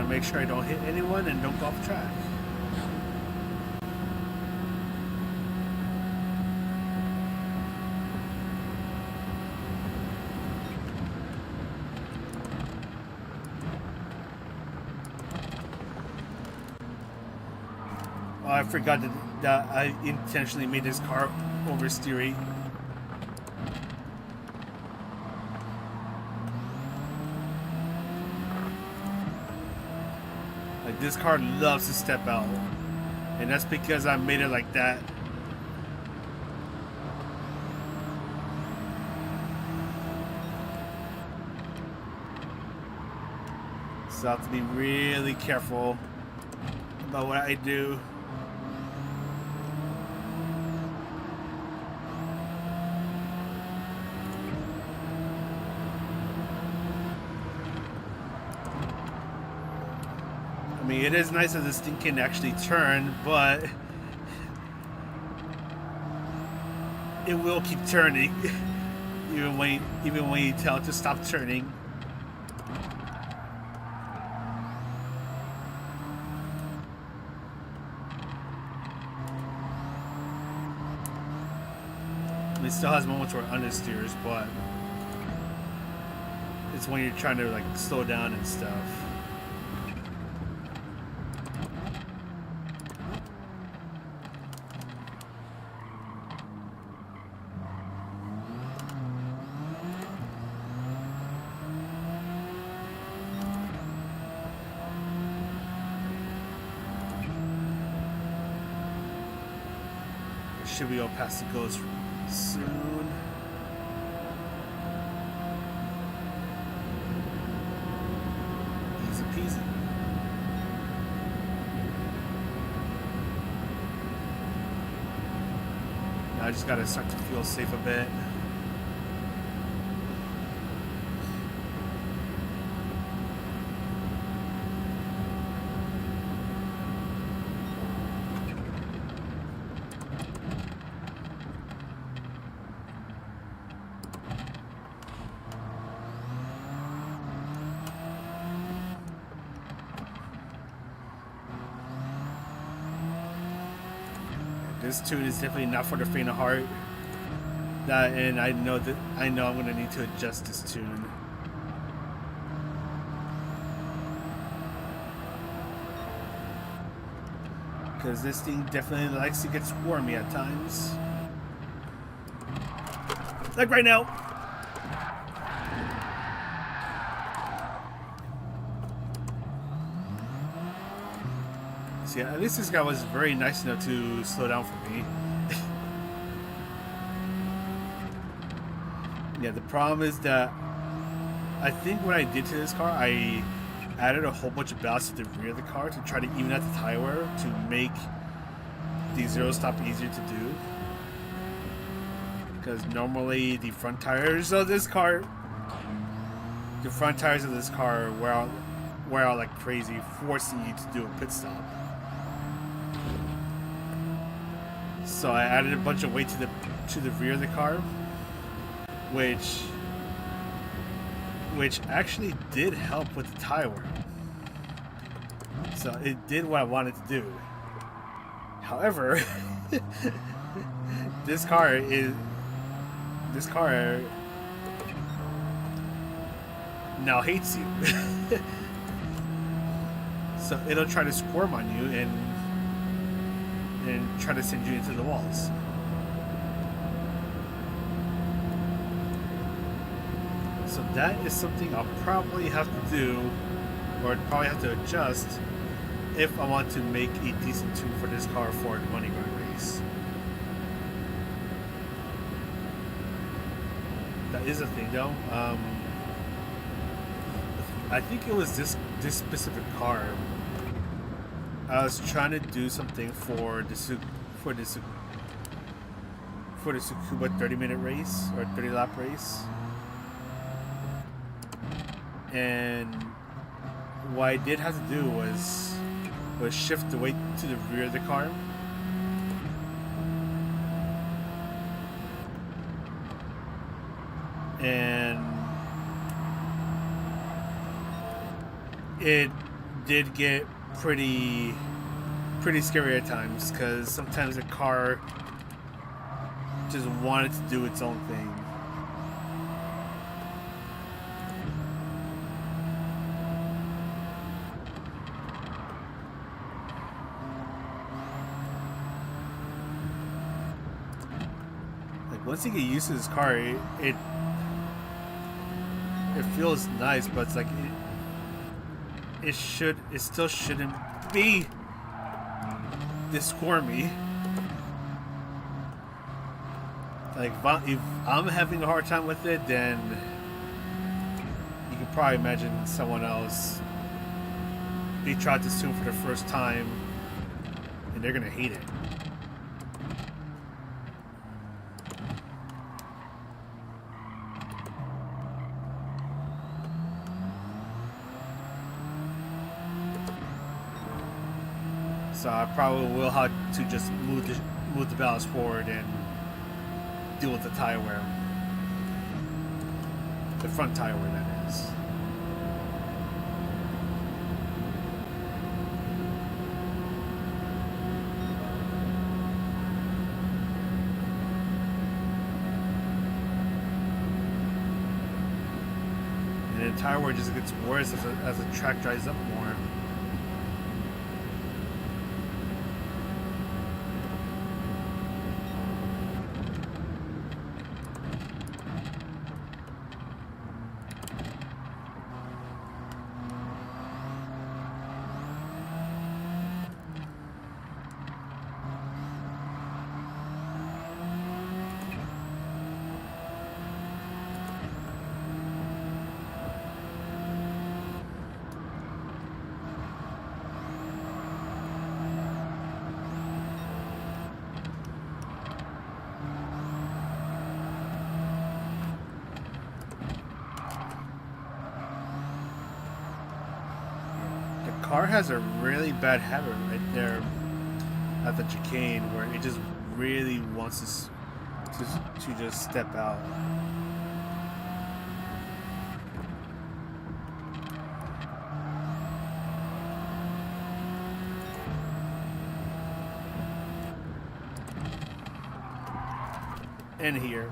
to make sure I don't hit anyone and don't go off track. Oh, I forgot that I intentionally made this car oversteery. Like, this car loves to step out, and that's because I made it like that. So I have to be really careful about what I do. I mean, it is nice that this thing can actually turn, but it will keep turning even when you tell it to stop turning. It still has moments where it understeers, but it's when you're trying to like slow down and stuff. Should we go past the goes soon? Easy peasy. Now I just gotta start to feel safe a bit. This tune is definitely not for the faint of heart. And I know I'm gonna need to adjust this tune. Because this thing definitely likes to get squirmy at times. Like right now. Yeah, at least this guy was very nice enough to slow down for me. Yeah, the problem is that I think what I did to this car, I added a whole bunch of ballast to the rear of the car to try to even out the tire wear to make the zero stop easier to do. Because normally the front tires of this car, wear out like crazy, forcing you to do a pit stop. So I added a bunch of weight to the rear of the car, which actually did help with the tire wear. So it did what I wanted to do. However, this car now hates you. So it'll try to squirm on you and try to send you into the walls. So that is something I'll probably have to do, or I'd probably have to adjust if I want to make a decent tune for this car for the Money Grind race. That is a thing though. I think it was this specific car. I was trying to do something for the Tsukuba 30-minute race or 30-lap race, and what I did have to do was shift the weight to the rear of the car. And it did get pretty scary at times, because sometimes the car just wanted to do its own thing. Like, once you get used to this car, it feels nice, but it's like it still shouldn't be this squirmy. Like, if I'm having a hard time with it, then you can probably imagine someone else. They tried this tune for the first time, and they're gonna hate it. So I probably will have to just move the ballast forward and deal with the tire wear. The front tire wear, that is. And the tire wear just gets worse as the track dries up more. Car has a really bad habit right there at the chicane where it just really wants to just step out. And here.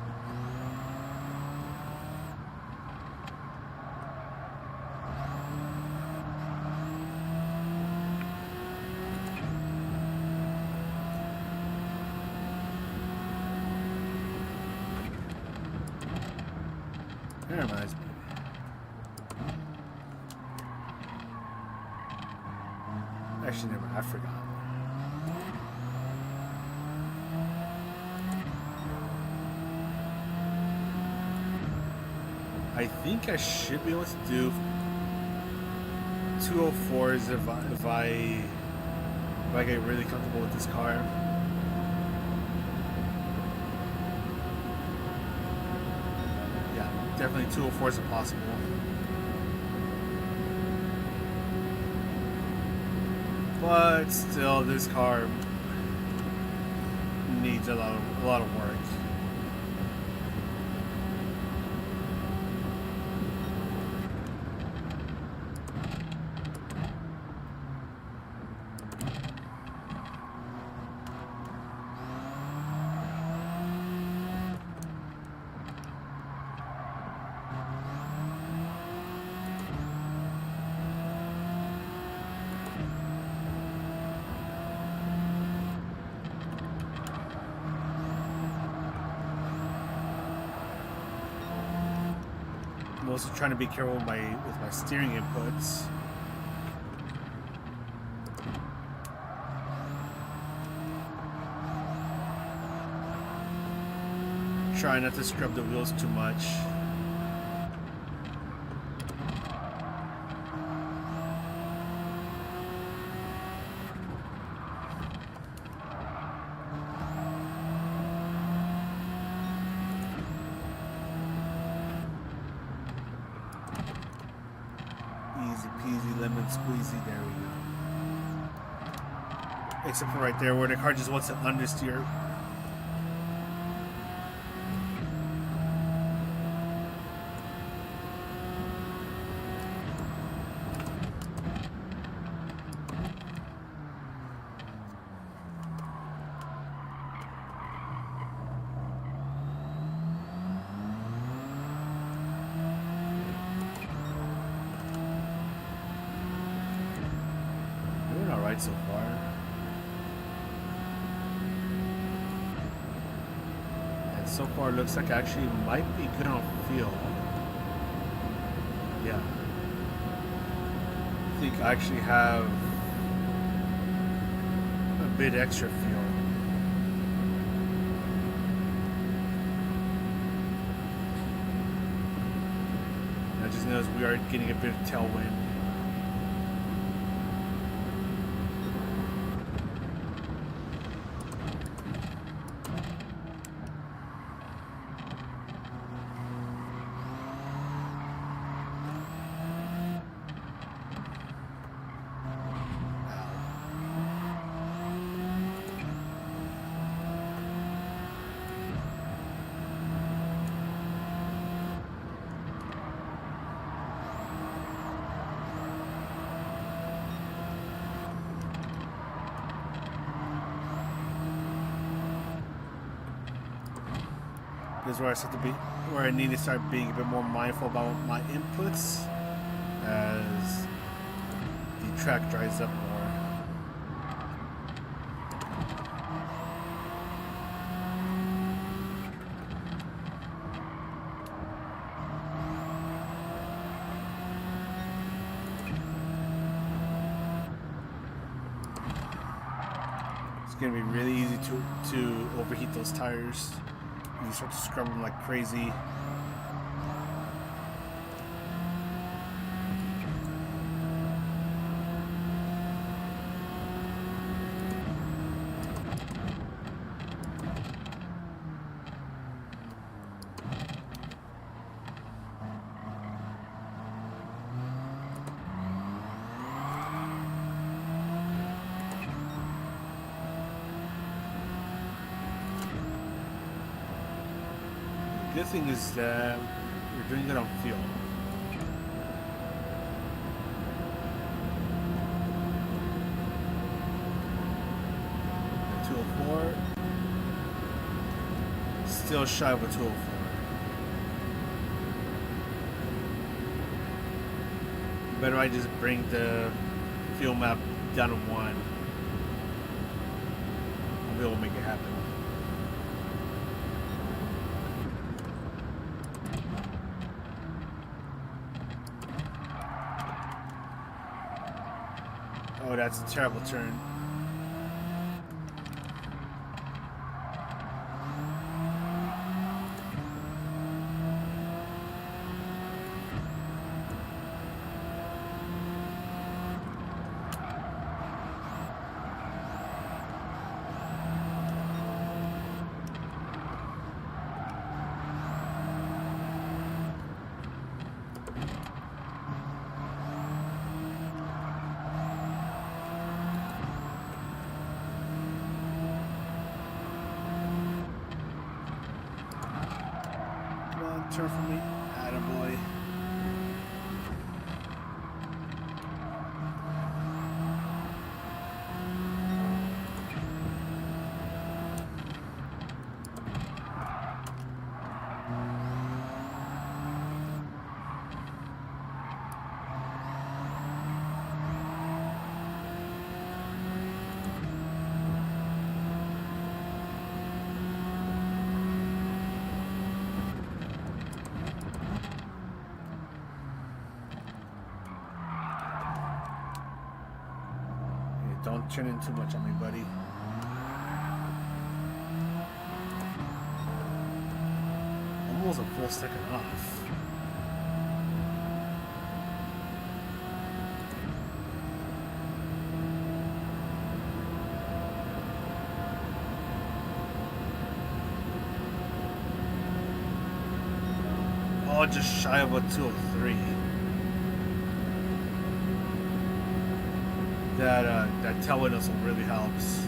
That reminds me. Actually, never mind. I forgot. I think I should be able to do 204s if I get really comfortable with this car. Definitely 204s are possible. But still, this car needs a lot of work. I'm also trying to be careful with my steering inputs. Try not to scrub the wheels too much. Easy peasy lemon squeezy, there we go. Except for right there where the car just wants to understeer. So far, it looks like I actually might be good on fuel. Yeah. I think I actually have a bit extra fuel. I just noticed we are getting a bit of tailwind. This is where I need to start being a bit more mindful about my inputs as the track dries up more. It's gonna be really easy to overheat those tires. You start to scrub them like crazy. The good thing is that we're doing it on fuel. A 204. Still shy of a 204. Better I just bring the fuel map down to 1. I'll be able to make it happen. Oh, that's a terrible turn. Turn for me, attaboy. Don't turn in too much on me, buddy. Almost a full second off. Oh, just shy of a 203. That tailwind also really helps.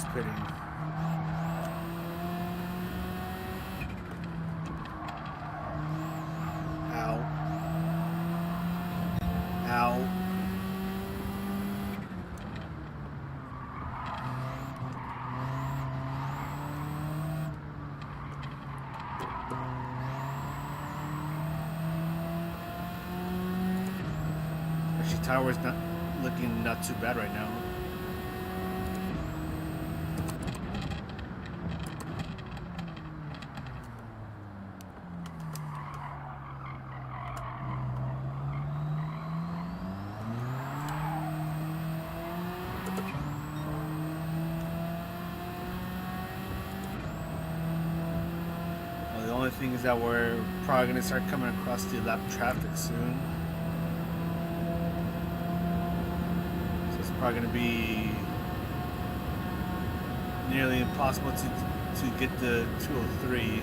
it's pitting. Ow. Ow. Actually, tower's not looking not too bad right now. Well, the only thing is that we're probably going to start coming across the lap traffic soon. Probably going to be nearly impossible to get the 203.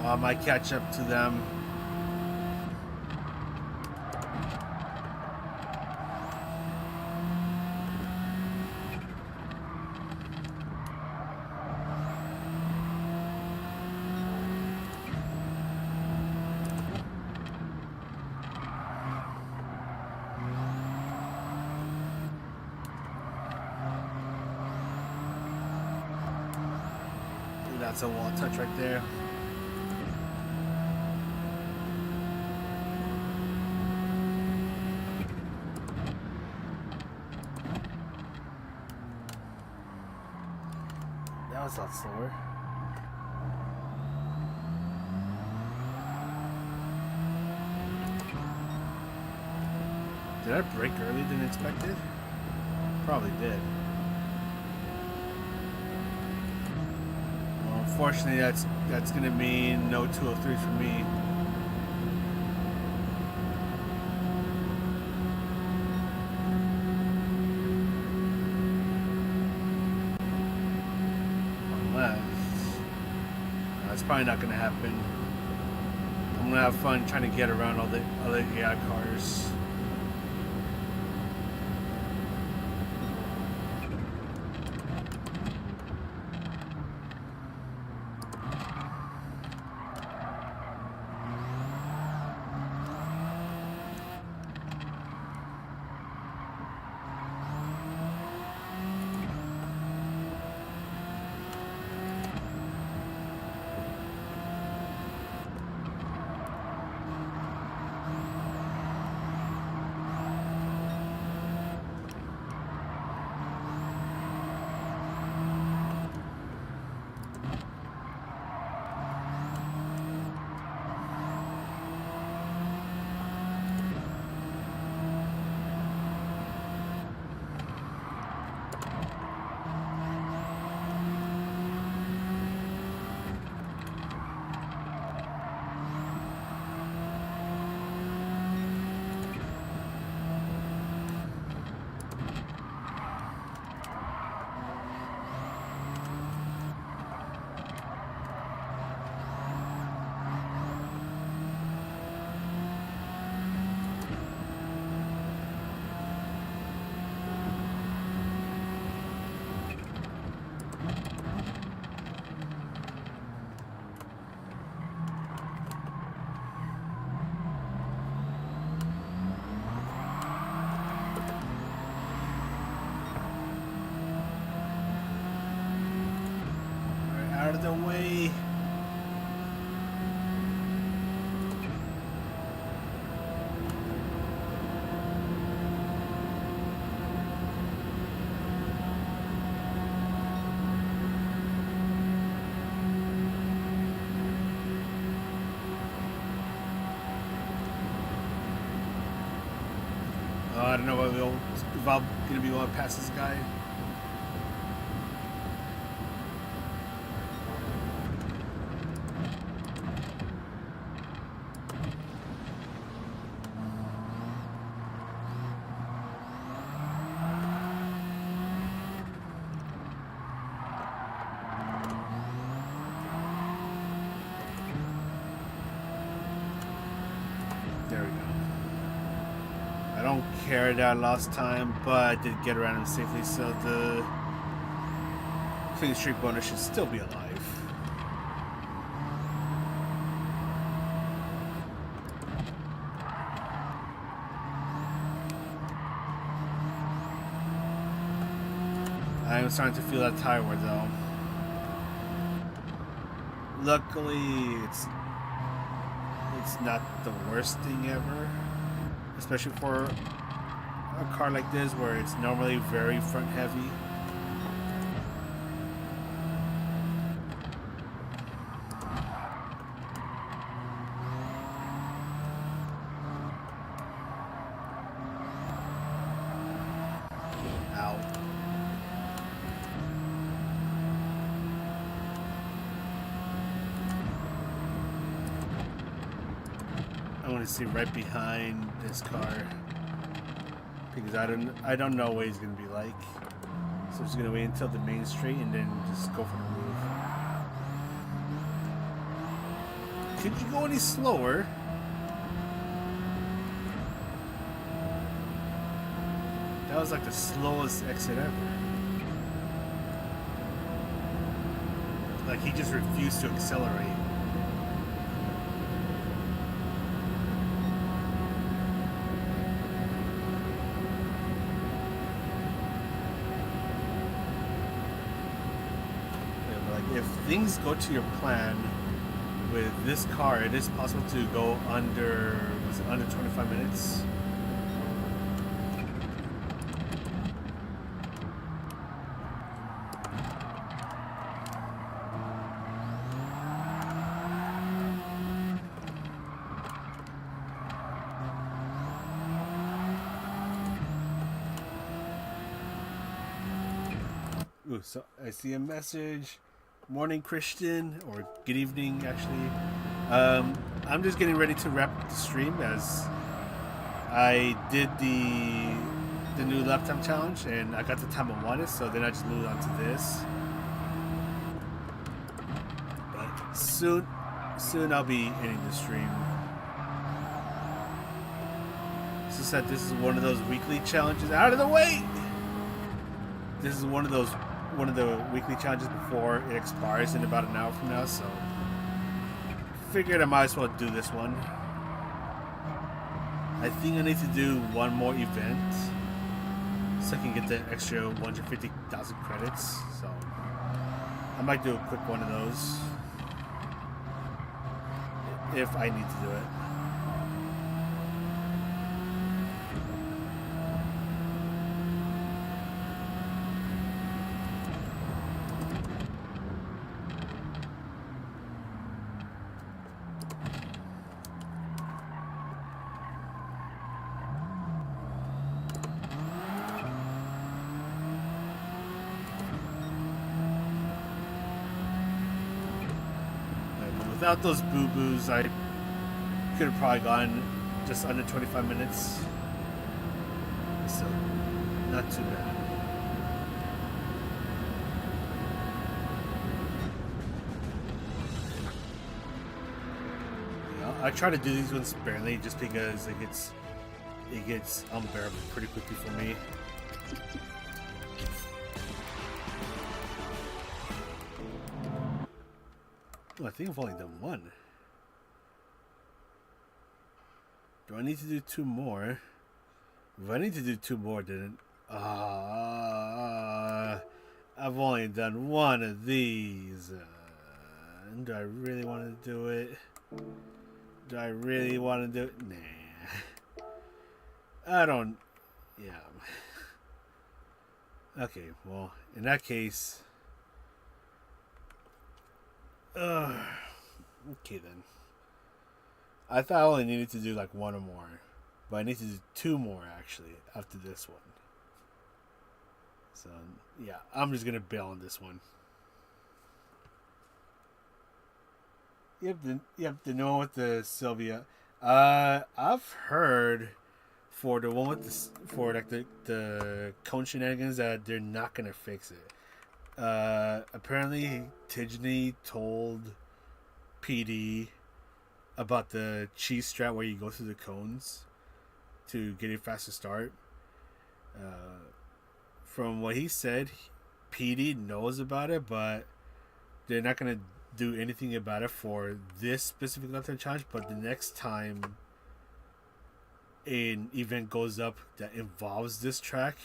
I might catch up to them. Ooh, that's a wall touch right there. That was a lot slower. Did I brake earlier than expected? Probably did. Well, unfortunately, that's going to mean no 203 for me. That's probably not going to happen. I'm going to have fun trying to get around all the other AI cars. I don't know if I'm gonna be able to pass this guy. There we go. I don't care that I lost time, but I did get around him safely, so the clean streak bonus should still be alive. I'm starting to feel that tire wear though. Luckily, it's not the worst thing ever, especially for a car like this where it's normally very front heavy. Ow. I want to see right behind this car because I don't know what he's gonna be like. So I'm just gonna wait until the main straight and then just go for the move. Could you go any slower? That was like the slowest exit ever. Like he just refused to accelerate. If things go to your plan with this car, it is possible to go under 25 minutes? Ooh, so I see a message. Morning, Christian, or good evening, actually. I'm just getting ready to wrap up the stream as I did the new lap time challenge and I got the time I wanted, so then I just moved on to this. But soon I'll be ending the stream. It's just that this is one of those weekly challenges. Out of the way! This is one of the weekly challenges before it expires in about an hour from now, so figured I might as well do this one. I think I need to do one more event so I can get the extra 150,000 credits, so I might do a quick one of those if I need to do it. Without those boo-boos, I could have probably gone just under 25 minutes. So, not too bad. You know, I try to do these ones sparingly just because it gets unbearable pretty quickly for me. I think I've only done one. Do I need to do two more? If I need to do two more, then I've only done one of these. Do I really want to do it? Do I really want to do it? Nah. I don't. Yeah. Okay, well, in that case. Okay then. I thought I only needed to do like one or more. but I need to do 2 more actually after this one. So yeah, I'm just gonna bail on this one. Yep, the new one with the Sylvia. I've heard for the one with for like the cone shenanigans that they're not gonna fix it. Apparently Tijani told PD about the cheese strat where you go through the cones to get a faster start. From what he said, PD knows about it, but they're not gonna do anything about it for this specific lifetime challenge. But the next time an event goes up that involves this track,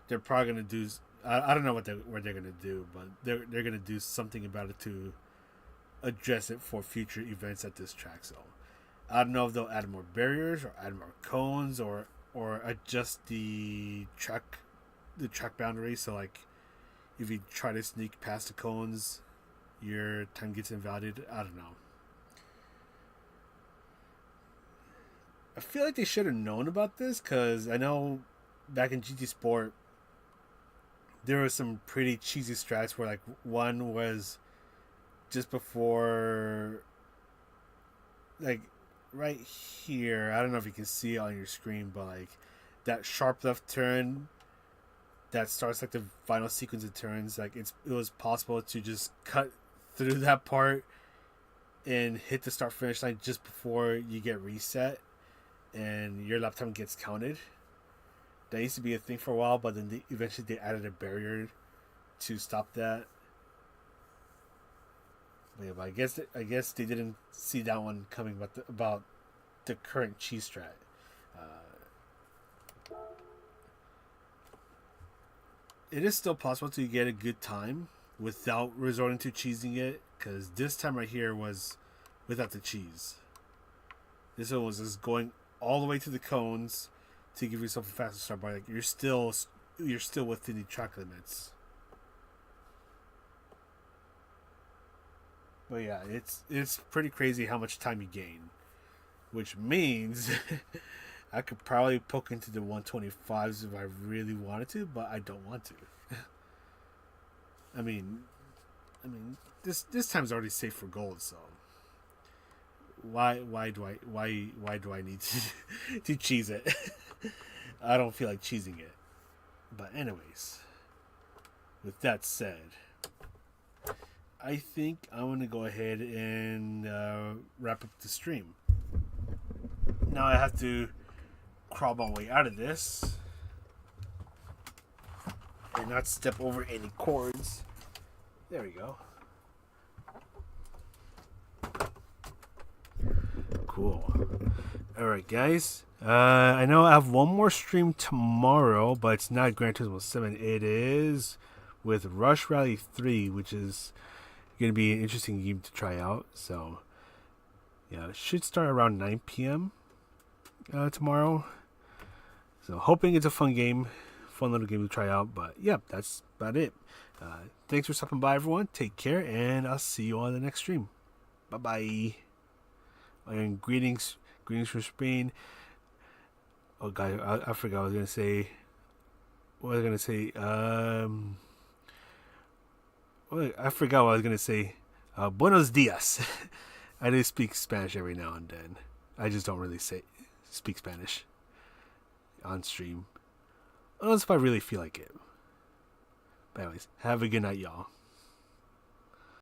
they're probably gonna do. I don't know what they're gonna do, but they're gonna do something about it to address it for future events at this track. So I don't know if they'll add more barriers or add more cones or adjust the track boundary. So like if you try to sneak past the cones, your time gets invalidated. I don't know. I feel like they should have known about this because I know back in GT Sport there were some pretty cheesy strats where like one was just before, like right here. I don't know if you can see it on your screen, but like that sharp left turn that starts like the final sequence of turns, like it was possible to just cut through that part and hit the start finish line just before you get reset and your lap time gets counted. That used to be a thing for a while, but then eventually they added a barrier to stop that. But yeah, but I guess they didn't see that one coming about the current cheese strat. It is still possible to get a good time without resorting to cheesing it, because this time right here was without the cheese. This one was just going all the way to the cones to give yourself a faster start. But like you're still within the track limits. But yeah, it's pretty crazy how much time you gain, which means I could probably poke into the 125s if I really wanted to, but I don't want to. I mean, this time's already safe for gold, so why do I need to cheese it? I don't feel like cheesing it. But anyways, with that said, I think I'm gonna go ahead and wrap up the stream. Now I have to crawl my way out of this and not step over any cords. There we go. Cool. Alright guys, I know I have one more stream tomorrow, but it's not Gran Turismo 7. It is with Rush Rally 3, which is going to be an interesting game to try out. So yeah, it should start around 9 p.m. Tomorrow. So hoping it's a fun little game to try out. But yeah, that's about it. Thanks for stopping by, everyone. Take care, and I'll see you on the next stream. Bye bye. And greetings from Spain. Oh God, I forgot what I was gonna say. I forgot what I was gonna say. Buenos dias. I do speak Spanish every now and then. I just don't really speak Spanish on stream, unless if I really feel like it. But anyways, have a good night, y'all.